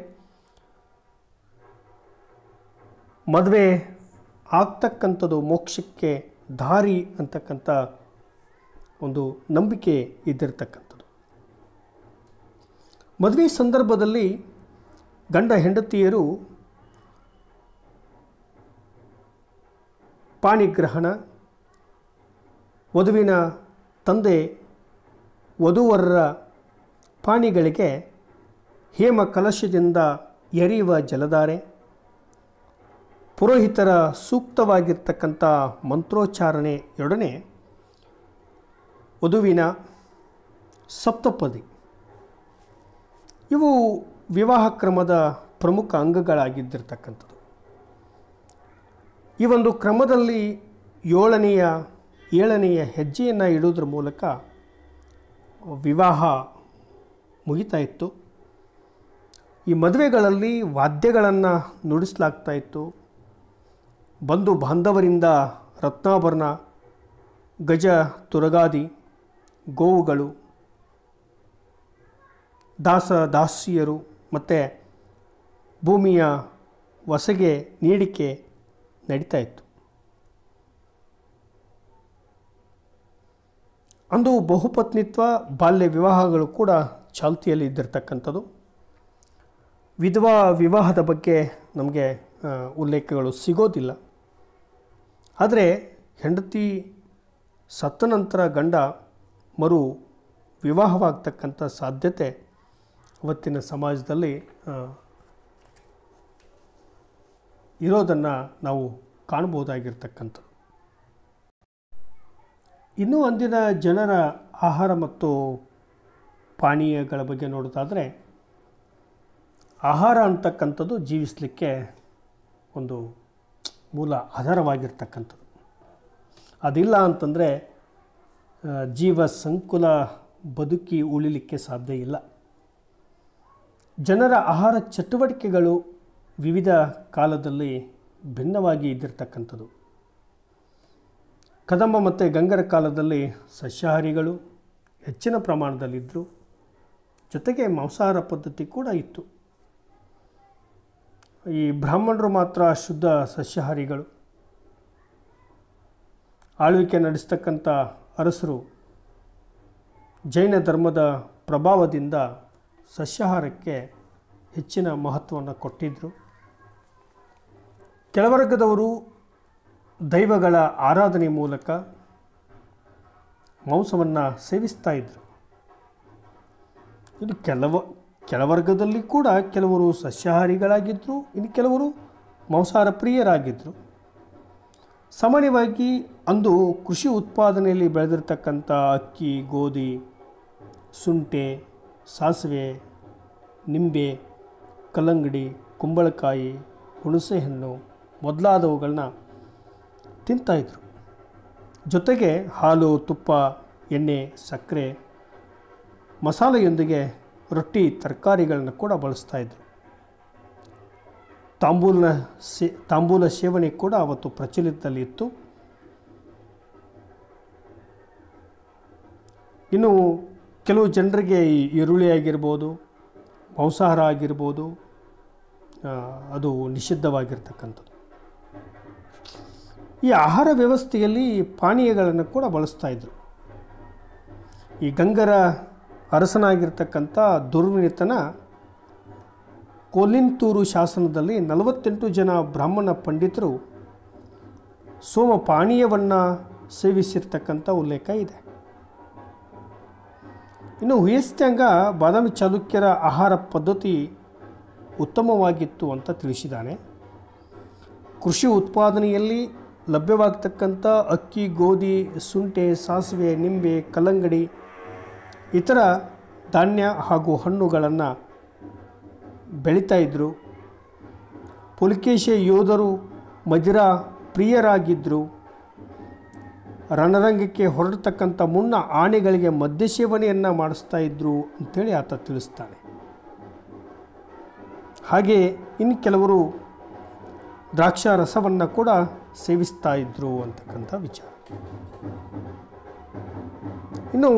ಮದುವೆ ಆಗ್ತಕ್ಕಂಥದ್ದು ಮೋಕ್ಷಕ್ಕೆ ದಾರಿ ಅಂತಕ್ಕಂಥ ಒಂದು ನಂಬಿಕೆ ಇದ್ದಿರ್ತಕ್ಕಂಥದ್ದು. ಮದುವೆ ಸಂದರ್ಭದಲ್ಲಿ ಗಂಡ ಹೆಂಡತಿಯರು ಪಾಣಿಗ್ರಹಣ, ವಧುವಿನ ತಂದೆ ವಧೂವರರ ಪಾಣಿಗಳಿಗೆ ಹೇಮ ಕಲಶದಿಂದ ಎರೆಯುವ ಜಲಧಾರೆ, ಪುರೋಹಿತರ ಸೂಕ್ತವಾಗಿರ್ತಕ್ಕಂಥ ಮಂತ್ರೋಚ್ಚಾರಣೆಯೊಡನೆ ವಧುವಿನ ಸಪ್ತಪದಿ, ಇವು ವಿವಾಹ ಕ್ರಮದ ಪ್ರಮುಖ ಅಂಗಗಳಾಗಿದ್ದಿರ್ತಕ್ಕಂಥದ್ದು. ಈ ಒಂದು ಕ್ರಮದಲ್ಲಿ ಏಳನೆಯ ಹೆಜ್ಜೆಯನ್ನು ಇಡುವುದರ ಮೂಲಕ ವಿವಾಹ ಮುಗಿತಾ ಇತ್ತು. ಈ ಮದುವೆಗಳಲ್ಲಿ ವಾದ್ಯಗಳನ್ನು ನುಡಿಸಲಾಗ್ತಾ ಇತ್ತು. ಬಂಧು ಬಾಂಧವರಿಂದ ರತ್ನಾಭರಣ, ಗಜ ತುರಗಾದಿ, ಗೋವುಗಳು, ದಾಸ ದಾಸಿಯರು ಮತ್ತು ಭೂಮಿಯ ವಸಗೆ ನೀಡಿಕೆ ನಡೀತಾ ಇತ್ತು. ಅಂದು ಬಹುಪತ್ನಿತ್ವ, ಬಾಲ್ಯ ವಿವಾಹಗಳು ಕೂಡ ಚಾಲ್ತಿಯಲ್ಲಿ ಇದ್ದಿರ್ತಕ್ಕಂಥದ್ದು. ವಿಧವಾ ವಿವಾಹದ ಬಗ್ಗೆ ನಮಗೆ ಉಲ್ಲೇಖಗಳು ಸಿಗೋದಿಲ್ಲ. ಆದರೆ ಹೆಂಡತಿ ಸತ್ತ ನಂತರ ಗಂಡ ಮರು ವಿವಾಹವಾಗ್ತಕ್ಕಂಥ ಸಾಧ್ಯತೆ ಅವತ್ತಿನ ಸಮಾಜದಲ್ಲಿ ಇರೋದನ್ನು ನಾವು ಕಾಣಬಹುದಾಗಿರ್ತಕ್ಕಂಥದ್ದು. ಇನ್ನೂ ಅಂದಿನ ಜನರ ಆಹಾರ ಮತ್ತು ಪಾನೀಯಗಳ ಬಗ್ಗೆ ನೋಡೋದಾದರೆ, ಆಹಾರ ಅಂತಕ್ಕಂಥದ್ದು ಜೀವಿಸಲಿಕ್ಕೆ ಒಂದು ಮೂಲ ಆಧಾರವಾಗಿರ್ತಕ್ಕಂಥದ್ದು. ಅದಿಲ್ಲ ಅಂತಂದರೆ ಜೀವ ಸಂಕುಲ ಬದುಕಿ ಉಳಿಲಿಕ್ಕೆ ಸಾಧ್ಯ ಇಲ್ಲ. ಜನರ ಆಹಾರ ಚಟುವಟಿಕೆಗಳು ವಿವಿಧ ಕಾಲದಲ್ಲಿ ಭಿನ್ನವಾಗಿ ಇದ್ದಿರ್ತಕ್ಕಂಥದ್ದು. ಕದಂಬ ಮತ್ತು ಗಂಗರ ಕಾಲದಲ್ಲಿ ಸಸ್ಯಾಹಾರಿಗಳು ಹೆಚ್ಚಿನ ಪ್ರಮಾಣದಲ್ಲಿದ್ದರು. ಜೊತೆಗೆ ಮಾಂಸಾಹಾರ ಪದ್ಧತಿ ಕೂಡ ಇತ್ತು. ಈ ಬ್ರಾಹ್ಮಣರು ಮಾತ್ರ ಶುದ್ಧ ಸಸ್ಯಾಹಾರಿಗಳು. ಆಳ್ವಿಕೆ ನಡೆಸ್ತಕ್ಕಂಥ ಅರಸರು ಜೈನ ಧರ್ಮದ ಪ್ರಭಾವದಿಂದ ಸಸ್ಯಾಹಾರಕ್ಕೆ ಹೆಚ್ಚಿನ ಮಹತ್ವವನ್ನು ಕೊಟ್ಟಿದ್ದರು. ಕೆಳವರ್ಗದವರು ದೈವಗಳ ಆರಾಧನೆ ಮೂಲಕ ಮಾಂಸವನ್ನು ಸೇವಿಸ್ತಾ ಇದ್ದರು. ಇದು ಕೆಳವರ್ಗದಲ್ಲಿ ಕೂಡ ಕೆಲವರು ಸಸ್ಯಾಹಾರಿಗಳಾಗಿದ್ದರು, ಇನ್ನು ಕೆಲವರು ಮಾಂಸಾಹಾರ ಪ್ರಿಯರಾಗಿದ್ದರು. ಸಾಮಾನ್ಯವಾಗಿ ಅಂದು ಕೃಷಿ ಉತ್ಪಾದನೆಯಲ್ಲಿ ಬೆಳೆದಿರ್ತಕ್ಕಂಥ ಅಕ್ಕಿ, ಗೋಧಿ, ಶುಂಠಿ, ಸಾಸಿವೆ, ನಿಂಬೆ, ಕಲ್ಲಂಗಡಿ, ಕುಂಬಳಕಾಯಿ, ಹುಣಸೆಹಣ್ಣು ಮೊದಲಾದವುಗಳನ್ನ ತಿಂತಾಯಿದ್ರು. ಜೊತೆಗೆ ಹಾಲು, ತುಪ್ಪ, ಎಣ್ಣೆ, ಸಕ್ಕರೆ, ಮಸಾಲೆಯೊಂದಿಗೆ ರೊಟ್ಟಿ, ತರಕಾರಿಗಳನ್ನು ಕೂಡ ಬಳಸ್ತಾಯಿದ್ರು. ತಾಂಬೂಲ ಸೇವನೆ ಕೂಡ ಅವತ್ತು ಪ್ರಚಲಿತದಲ್ಲಿತ್ತು. ಇನ್ನು ಕೆಲವು ಜನರಿಗೆ ಈ ಈರುಳ್ಳಿ ಆಗಿರ್ಬೋದು, ಮಾಂಸಾಹಾರ ಆಗಿರ್ಬೋದು, ಅದು ನಿಷಿದ್ಧವಾಗಿರ್ತಕ್ಕಂಥದ್ದು. ಈ ಆಹಾರ ವ್ಯವಸ್ಥೆಯಲ್ಲಿ ಪಾನೀಯಗಳನ್ನು ಕೂಡ ಬಳಸ್ತಾಯಿದ್ರು. ಈ ಗಂಗರ ಅರಸನಾಗಿರ್ತಕ್ಕಂಥ ದುರ್ವಿನಿತನ ಕೋಲಿಂತೂರು ಶಾಸನದಲ್ಲಿ 48 ಜನ ಬ್ರಾಹ್ಮಣ ಪಂಡಿತರು ಸೋಮಪಾನೀಯವನ್ನು ಸೇವಿಸಿರ್ತಕ್ಕಂಥ ಉಲ್ಲೇಖ ಇದೆ. ಇನ್ನು ಹುಯಸ್ತ್ಯಂಗ ಬಾದಾಮಿ ಚಾಲುಕ್ಯರ ಆಹಾರ ಪದ್ಧತಿ ಉತ್ತಮವಾಗಿತ್ತು ಅಂತ ತಿಳಿಸಿದ್ದಾನೆ. ಕೃಷಿ ಉತ್ಪಾದನೆಯಲ್ಲಿ ಲಭ್ಯವಾಗತಕ್ಕಂಥ ಅಕ್ಕಿ, ಗೋಧಿ, ಶುಂಠಿ, ಸಾಸಿವೆ, ನಿಂಬೆ, ಕಲ್ಲಂಗಡಿ, ಇತರ ಧಾನ್ಯ ಹಾಗೂ ಹಣ್ಣುಗಳನ್ನು ಬೆಳೀತಾ ಇದ್ದರು. ಪುಲಿಕೇಶಿ ಯೋಧರು ಮದಿರಾ ಪ್ರಿಯರಾಗಿದ್ದರು. ರಣರಂಗಕ್ಕೆ ಹೊರಡ್ತಕ್ಕಂಥ ಮುನ್ನ ಆನೆಗಳಿಗೆ ಮದ್ಯ ಸೇವನೆಯನ್ನು ಮಾಡಿಸ್ತಾ ಇದ್ದರು ಅಂಥೇಳಿ ಆತ ತಿಳಿಸ್ತಾನೆ. ಹಾಗೆ ಇನ್ನು ಕೆಲವರು ದ್ರಾಕ್ಷಾರಸವನ್ನು ಕೂಡ ಸೇವಿಸ್ತಾ ಇದ್ದರು ಅಂತಕ್ಕಂಥ ವಿಚಾರ. ಇನ್ನು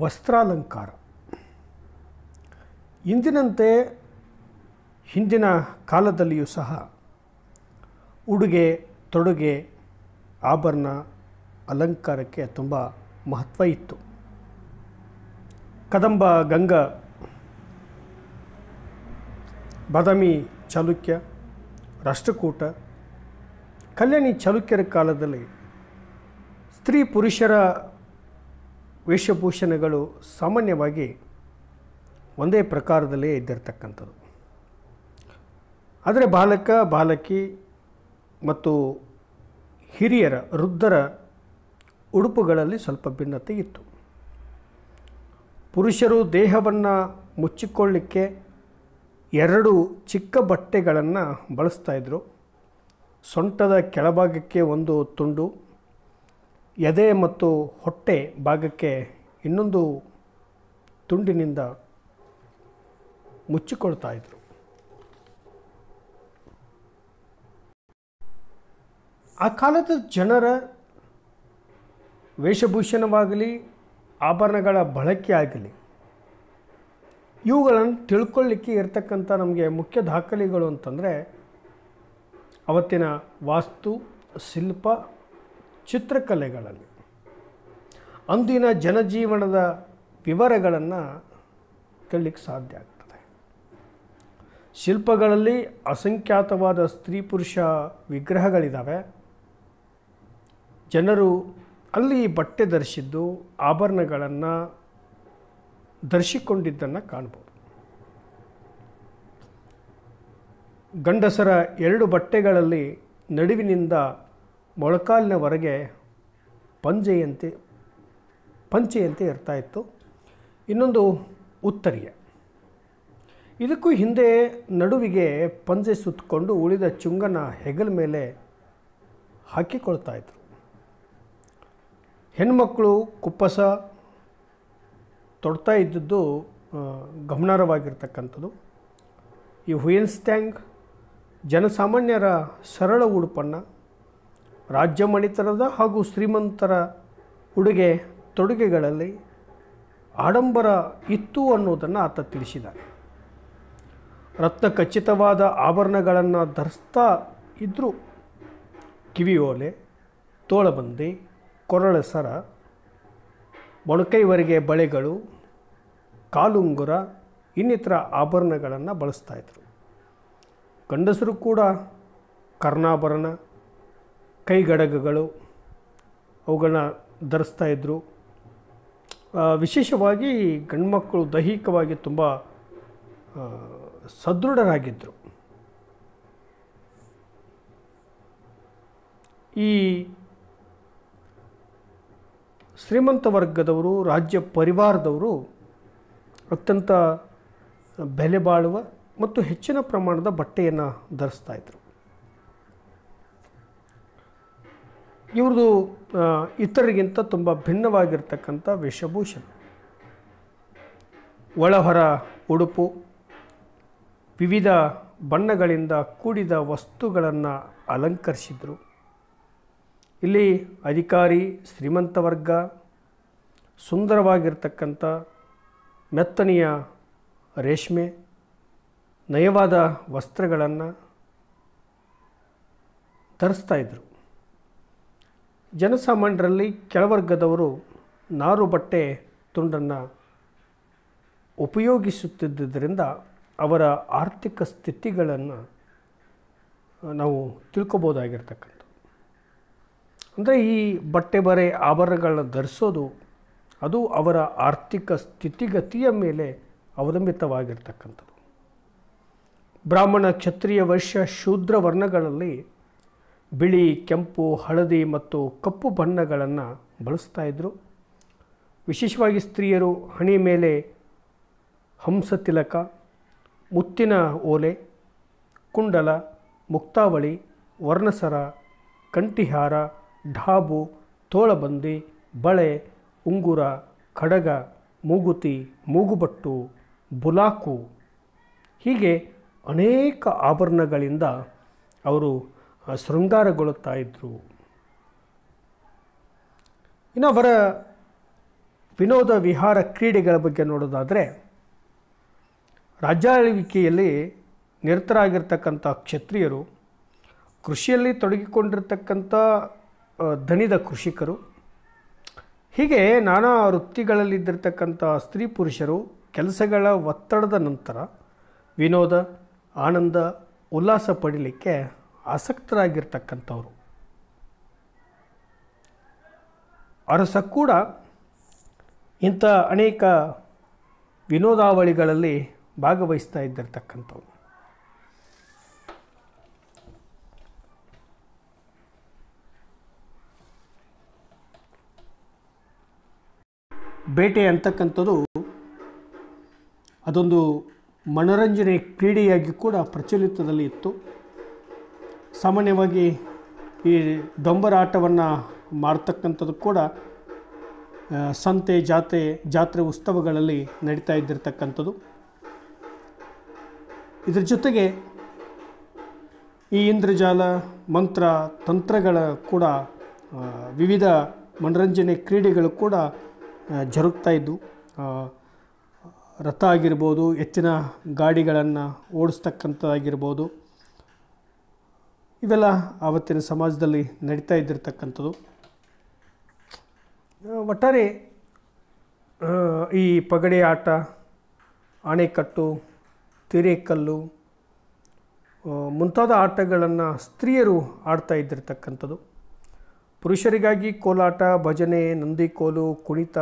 ವಸ್ತ್ರಾಲಂಕಾರ. ಇಂದಿನಂತೆ ಹಿಂದಿನ ಕಾಲದಲ್ಲಿಯೂ ಸಹ ಉಡುಗೆ ತೊಡುಗೆ ಆಭರಣ ಅಲಂಕಾರಕ್ಕೆ ತುಂಬ ಮಹತ್ವ ಇತ್ತು. ಕದಂಬ ಗಂಗ, ಬಾದಾಮಿ ಚಾಲುಕ್ಯ, ರಾಷ್ಟ್ರಕೂಟ, ಕಲ್ಯಾಣಿ ಚಾಲುಕ್ಯರ ಕಾಲದಲ್ಲಿ ಸ್ತ್ರೀ ಪುರುಷರ ವೇಷಭೂಷಣಗಳು ಸಾಮಾನ್ಯವಾಗಿ ಒಂದೇ ಪ್ರಕಾರದಲ್ಲೇ ಇದ್ದಿರತಕ್ಕಂಥದ್ದು. ಆದರೆ ಬಾಲಕ ಬಾಲಕಿ ಮತ್ತು ಹಿರಿಯರ ವೃದ್ಧರ ಉಡುಪುಗಳಲ್ಲಿ ಸ್ವಲ್ಪ ಭಿನ್ನತೆ ಇತ್ತು. ಪುರುಷರು ದೇಹವನ್ನು ಮುಚ್ಚಿಕೊಳ್ಳಿಕ್ಕೆ 2 ಚಿಕ್ಕ ಬಟ್ಟೆಗಳನ್ನು ಬಳಸ್ತಾಯಿದ್ರು. ಸೊಂಟದ ಕೆಳಭಾಗಕ್ಕೆ ಒಂದು ತುಂಡು, ಎದೆ ಮತ್ತು ಹೊಟ್ಟೆ ಭಾಗಕ್ಕೆ ಇನ್ನೊಂದು ತುಂಡಿನಿಂದ ಮುಚ್ಚಿಕೊಳ್ತಾ ಇದ್ರು. ಆ ಕಾಲದ ಜನರ ವೇಷಭೂಷಣವಾಗಲಿ ಆಭರಣಗಳ ಬಳಕೆ ಆಗಲಿ ಇವುಗಳನ್ನು ತಿಳ್ಕೊಳ್ಳಿಕ್ಕೆ ಇರತಕ್ಕಂಥ ನಮಗೆ ಮುಖ್ಯ ದಾಖಲೆಗಳು ಅಂತಂದರೆ ಅವತ್ತಿನ ವಾಸ್ತು ಶಿಲ್ಪ ಚಿತ್ರಕಲೆಗಳಲ್ಲಿ ಅಂದಿನ ಜನಜೀವನದ ವಿವರಗಳನ್ನು ಕೇಳಲಿಕ್ಕೆ ಸಾಧ್ಯ ಆಗ್ತದೆ. ಶಿಲ್ಪಗಳಲ್ಲಿ ಅಸಂಖ್ಯಾತವಾದ ಸ್ತ್ರೀ ಪುರುಷ ವಿಗ್ರಹಗಳಿದ್ದಾವೆ. ಜನರು ಅಲ್ಲಿ ಬಟ್ಟೆ ಧರಿಸಿದ್ದು ಆಭರಣಗಳನ್ನು ಧರಿಸಿಕೊಂಡಿದ್ದನ್ನು ಕಾಣ್ಬೋದು. ಗಂಡಸರ 2 ಬಟ್ಟೆಗಳಲ್ಲಿ ನಡುವಿನಿಂದ ಮೊಳಕಾಲಿನವರೆಗೆ ಪಂಚೆಯಂತೆ ಇರ್ತಾಯಿತ್ತು. ಇನ್ನೊಂದು ಉತ್ತರಿಯ. ಇದಕ್ಕೂ ಹಿಂದೆ ನಡುವಿಗೆ ಪಂಜೆ ಸುತ್ತಕೊಂಡು ಉಳಿದ ಚುಂಗನ ಹೆಗಲ ಮೇಲೆ ಹಾಕಿಕೊಳ್ತಾಯಿದ್ರು. ಹೆಣ್ಮಕ್ಕಳು ಕುಪ್ಪಸ ತೊಡ್ತಾ ಇದ್ದದ್ದು ಗಮನಾರ್ಹವಾಗಿರ್ತಕ್ಕಂಥದ್ದು. ಈ ಹುಯೆನ್ಸ್ಟ್ಯಾಂಗ್ ಜನಸಾಮಾನ್ಯರ ಸರಳ ಉಡುಪನ್ನು ರಾಜ್ಯ ಮಣಿತನದ ಹಾಗೂ ಶ್ರೀಮಂತರ ಉಡುಗೆ ತೊಡುಗೆಗಳಲ್ಲಿ ಆಡಂಬರ ಇತ್ತು ಅನ್ನೋದನ್ನು ಆತ ತಿಳಿಸಿದ್ದಾರೆ. ರತ್ನ ಖಚಿತವಾದ ಆಭರಣಗಳನ್ನು ಧರಿಸ್ತಾ ಇದ್ದರು. ಕಿವಿಯೋಲೆ, ತೋಳಬಂದಿ, ಕೊರಳ ಸರ, ಮೊಣಕೈವರೆಗೆ ಬಳೆಗಳು, ಕಾಲುಂಗುರ ಇನ್ನಿತರ ಆಭರಣಗಳನ್ನು ಬಳಸ್ತಾಯಿದ್ರು. ಗಂಡಸರು ಕೂಡ ಕರ್ಣಾಭರಣ, ಕೈಗಡಗಗಳು ಅವುಗಳನ್ನ ಧರಿಸ್ತಾಯಿದ್ರು. ವಿಶೇಷವಾಗಿ ಗಂಡ್ಮಕ್ಕಳು ದೈಹಿಕವಾಗಿ ತುಂಬ ಸದೃಢರಾಗಿದ್ದರು. ಈ ಶ್ರೀಮಂತ ವರ್ಗದವರು, ರಾಜ್ಯ ಪರಿವಾರದವರು ಅತ್ಯಂತ ಬೆಲೆ ಬಾಳುವ ಮತ್ತು ಹೆಚ್ಚಿನ ಪ್ರಮಾಣದ ಬಟ್ಟೆಯನ್ನು ಧರಿಸ್ತಾಯಿದ್ರು. ಇವ್ರದ್ದು ಇತರರಿಗಿಂತ ತುಂಬ ಭಿನ್ನವಾಗಿರ್ತಕ್ಕಂಥ ವೇಷಭೂಷಣ. ಒಳಹೊರ ಉಡುಪು, ವಿವಿಧ ಬಣ್ಣಗಳಿಂದ ಕೂಡಿದ ವಸ್ತುಗಳನ್ನು ಅಲಂಕರಿಸಿದರು. ಇಲ್ಲಿ ಅಧಿಕಾರಿ, ಶ್ರೀಮಂತ ವರ್ಗ ಸುಂದರವಾಗಿರ್ತಕ್ಕಂಥ ಮೆತ್ತನೆಯ ರೇಷ್ಮೆ, ನಯವಾದ ವಸ್ತ್ರಗಳನ್ನು ಧರಿಸ್ತಾಯಿದ್ರು. ಜನಸಾಮಾನ್ಯರಲ್ಲಿ ಕೆಳವರ್ಗದವರು ನಾರು ಬಟ್ಟೆ ತುಂಡನ್ನು ಉಪಯೋಗಿಸುತ್ತಿದ್ದರಿಂದ ಅವರ ಆರ್ಥಿಕ ಸ್ಥಿತಿಗಳನ್ನು ನಾವು ತಿಳ್ಕೊಬೋದಾಗಿರ್ತಕ್ಕಂಥ. ಅಂದರೆ ಈ ಬಟ್ಟೆ ಬರೆ ಆಭರಣಗಳನ್ನ ಧರಿಸೋದು ಅದು ಅವರ ಆರ್ಥಿಕ ಸ್ಥಿತಿಗತಿಯ ಮೇಲೆ ಅವಲಂಬಿತವಾಗಿರ್ತಕ್ಕಂಥದ್ದು. ಬ್ರಾಹ್ಮಣ, ಕ್ಷತ್ರಿಯ, ವೈಶ್ಯ, ಶೂದ್ರ ವರ್ಣಗಳಲ್ಲಿ ಬಿಳಿ, ಕೆಂಪು, ಹಳದಿ ಮತ್ತು ಕಪ್ಪು ಬಣ್ಣಗಳನ್ನು ಬಳಸ್ತಾಯಿದ್ರು. ವಿಶೇಷವಾಗಿ ಸ್ತ್ರೀಯರು ಹಣೆ ಮೇಲೆ ಹಂಸ ತಿಲಕ, ಮುತ್ತಿನ ಓಲೆ, ಕುಂಡಲ, ಮುಕ್ತಾವಳಿ, ವರ್ಣಸರ, ಕಂಠಿಹಾರ, ಢಾಬು, ತೋಳಬಂದಿ, ಬಳೆ, ಉಂಗುರ, ಕಡಗ, ಮೂಗುತಿ, ಮೂಗುಬಟ್ಟು, ಬುಲಾಕು, ಹೀಗೆ ಅನೇಕ ಆಭರಣಗಳಿಂದ ಅವರು ಶೃಂಗಾರಗೊಳ್ಳುತ್ತಾ ಇದ್ದರು. ಇನ್ನು ಅವರ ವಿನೋದ ವಿಹಾರ ಕ್ರೀಡೆಗಳ ಬಗ್ಗೆ ನೋಡೋದಾದರೆ, ರಾಜ್ಯಾಳ್ವಿಕೆಯಲ್ಲಿ ನಿರತರಾಗಿರ್ತಕ್ಕಂಥ ಕ್ಷತ್ರಿಯರು, ಕೃಷಿಯಲ್ಲಿ ತೊಡಗಿಕೊಂಡಿರ್ತಕ್ಕಂಥ ದಣಿದ ಕೃಷಿಕರು, ಹೀಗೆ ನಾನಾ ವೃತ್ತಿಗಳಲ್ಲಿದ್ದಿರ್ತಕ್ಕಂಥ ಸ್ತ್ರೀ ಪುರುಷರು ಕೆಲಸಗಳ ಒತ್ತಡದ ನಂತರ ವಿನೋದ, ಆನಂದ, ಉಲ್ಲಾಸ ಪಡೀಲಿಕ್ಕೆ ಆಸಕ್ತರಾಗಿರ್ತಕ್ಕಂಥವ್ರು. ಅರಸ ಕೂಡ ಇಂಥ ಅನೇಕ ವಿನೋದಾವಳಿಗಳಲ್ಲಿ ಭಾಗವಹಿಸ್ತಾ ಇದ್ದಿರ್ತಕ್ಕಂಥವ್ರು. ಬೇಟೆ ಅಂತಕ್ಕಂಥದ್ದು ಅದೊಂದು ಮನೋರಂಜನೆ ಕ್ರೀಡೆಯಾಗಿ ಕೂಡ ಪ್ರಚಲಿತದಲ್ಲಿ ಇತ್ತು. ಸಾಮಾನ್ಯವಾಗಿ ಈ ಡೊಂಬರ ಆಟವನ್ನು ಮಾಡ್ತಕ್ಕಂಥದ್ದು ಕೂಡ ಸಂತೆ, ಜಾತ್ರೆ ಉತ್ಸವಗಳಲ್ಲಿ ನಡೀತಾ ಇದ್ದಿರ್ತಕ್ಕಂಥದ್ದು. ಇದರ ಜೊತೆಗೆ ಈ ಇಂದ್ರಜಾಲ, ಮಂತ್ರ, ತಂತ್ರಗಳ ಕೂಡ ವಿವಿಧ ಮನೋರಂಜನೆ ಕ್ರೀಡೆಗಳು ಕೂಡ ಜರುಗ್ತಾ ಇದ್ದು, ರಥ ಆಗಿರ್ಬೋದು, ಎತ್ತಿನ ಗಾಡಿಗಳನ್ನು ಓಡಿಸ್ತಕ್ಕಂಥದ್ದಾಗಿರ್ಬೋದು, ಇವೆಲ್ಲ ಆವತ್ತಿನ ಸಮಾಜದಲ್ಲಿ ನಡೀತಾ ಇದ್ದಿರ್ತಕ್ಕಂಥದ್ದು. ಒಟ್ಟಾರೆ ಈ ಪಗಡೆ ಆಟ, ಆಣೆಕಟ್ಟು, ತಿರೇಕಲ್ಲು ಮುಂತಾದ ಆಟಗಳನ್ನು ಸ್ತ್ರೀಯರು ಆಡ್ತಾ ಇದ್ದಿರ್ತಕ್ಕಂಥದ್ದು. ಪುರುಷರಿಗಾಗಿ ಕೋಲಾಟ, ಭಜನೆ, ನಂದಿಕೋಲು, ಕುಣಿತ,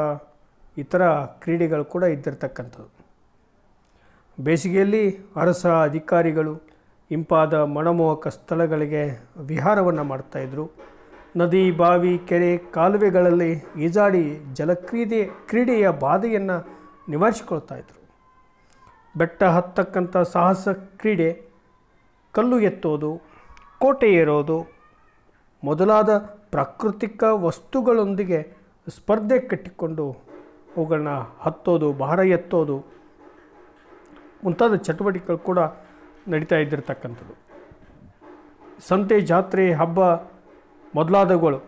ಇತರ ಕ್ರೀಡೆಗಳು ಕೂಡ ಇದ್ದಿರ್ತಕ್ಕಂಥದ್ದು. ಬೇಸಿಗೆಯಲ್ಲಿ ಅರಸ ಅಧಿಕಾರಿಗಳು ಇಂಪಾದ ಮನಮೋಹಕ ಸ್ಥಳಗಳಿಗೆ ವಿಹಾರವನ್ನು ಮಾಡ್ತಾಯಿದ್ರು. ನದಿ, ಬಾವಿ, ಕೆರೆ, ಕಾಲುವೆಗಳಲ್ಲಿ ಈಜಾಡಿ ಕ್ರೀಡೆಯ ಬಾಧೆಯನ್ನು ನಿವಾರಿಸಿಕೊಳ್ತಾಯಿದ್ರು. ಬೆಟ್ಟ ಹತ್ತಕ್ಕಂಥ ಸಾಹಸ ಕ್ರೀಡೆ, ಕಲ್ಲು ಎತ್ತೋದು, ಕೋಟೆ ಏರೋದು ಮೊದಲಾದ ಪ್ರಾಕೃತಿಕ ವಸ್ತುಗಳೊಂದಿಗೆ ಸ್ಪರ್ಧೆ ಕಟ್ಟಿಕೊಂಡು ಅವುಗಳನ್ನ ಹತ್ತೋದು, ಭಾರ ಎತ್ತೋದು ಮುಂತಾದ ಚಟುವಟಿಕೆಗಳು ಕೂಡ ನಡೀತಾ ಇದ್ದಿರ್ತಕ್ಕಂಥದ್ದು. ಸಂತೆ, ಜಾತ್ರೆ, ಹಬ್ಬ ಮೊದಲಾದವುಗಳು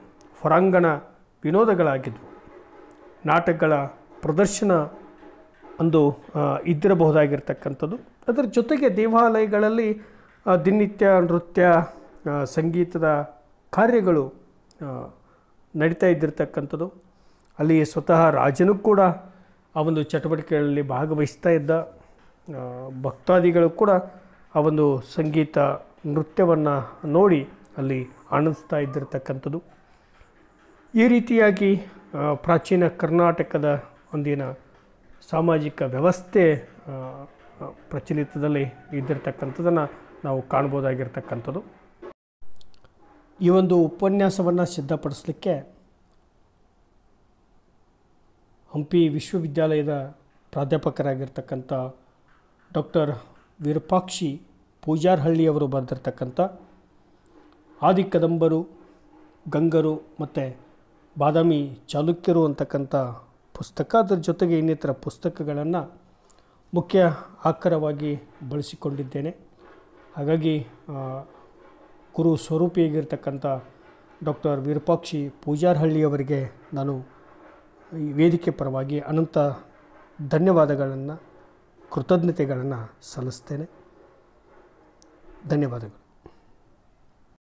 ಹೊರಾಂಗಣ ವಿನೋದಗಳಾಗಿದ್ವು. ನಾಟಕಗಳ ಪ್ರದರ್ಶನ ಅಂದು ಇದ್ದಿರಬಹುದಾಗಿರ್ತಕ್ಕಂಥದ್ದು. ಅದರ ಜೊತೆಗೆ ದೇವಾಲಯಗಳಲ್ಲಿ ದಿನನಿತ್ಯ ನೃತ್ಯ, ಸಂಗೀತದ ಕಾರ್ಯಗಳು ನಡೀತಾ ಇದ್ದಿರ್ತಕ್ಕಂಥದ್ದು. ಅಲ್ಲಿ ಸ್ವತಃ ರಾಜನೂ ಕೂಡ ಆ ಒಂದು ಚಟುವಟಿಕೆಗಳಲ್ಲಿ ಭಾಗವಹಿಸ್ತಾ ಇದ್ದ. ಭಕ್ತಾದಿಗಳು ಕೂಡ ಆ ಒಂದು ಸಂಗೀತ, ನೃತ್ಯವನ್ನು ನೋಡಿ ಅಲ್ಲಿ ಆನಂದಿಸ್ತಾ ಇದ್ದಿರ್ತಕ್ಕಂಥದ್ದು. ಈ ರೀತಿಯಾಗಿ ಪ್ರಾಚೀನ ಕರ್ನಾಟಕದ ಒಂದಿನ ಸಾಮಾಜಿಕ ವ್ಯವಸ್ಥೆ ಪ್ರಚಲಿತದಲ್ಲಿ ಇದ್ದಿರ್ತಕ್ಕಂಥದ್ದನ್ನು ನಾವು ಕಾಣ್ಬೋದಾಗಿರ್ತಕ್ಕಂಥದ್ದು. ಈ ಒಂದು ಉಪನ್ಯಾಸವನ್ನು ಸಿದ್ಧಪಡಿಸಲಿಕ್ಕೆ ಹಂಪಿ ವಿಶ್ವವಿದ್ಯಾಲಯದ ಪ್ರಾಧ್ಯಾಪಕರಾಗಿರ್ತಕ್ಕಂಥ ಡಾಕ್ಟರ್ ವಿರೂಪಾಕ್ಷಿ ಪೂಜಾರಹಳ್ಳಿಯವರು ಬರೆದಿರ್ತಕ್ಕಂಥ ಆದಿಕದಂಬರು, ಗಂಗರು ಮತ್ತು ಬಾದಾಮಿ ಚಾಲುಕ್ಯರು ಅಂತಕ್ಕಂಥ ಪುಸ್ತಕ, ಅದರ ಜೊತೆಗೆ ಇನ್ನಿತರ ಪುಸ್ತಕಗಳನ್ನು ಮುಖ್ಯ ಆಕರವಾಗಿ ಬಳಸಿಕೊಂಡಿದ್ದೇನೆ. ಹಾಗಾಗಿ ಗುರು ಸ್ವರೂಪಿಯಾಗಿರ್ತಕ್ಕಂಥ ಡಾಕ್ಟರ್ ವಿರೂಪಾಕ್ಷಿ ಪೂಜಾರಹಳ್ಳಿಯವರಿಗೆ ನಾನು ಈ ವೇದಿಕೆ ಪರವಾಗಿ ಅನಂತ ಧನ್ಯವಾದಗಳನ್ನು, ಕೃತಜ್ಞತೆಗಳನ್ನು ಸಲ್ಲಿಸ್ತೇನೆ. ಧನ್ಯವಾದಗಳು.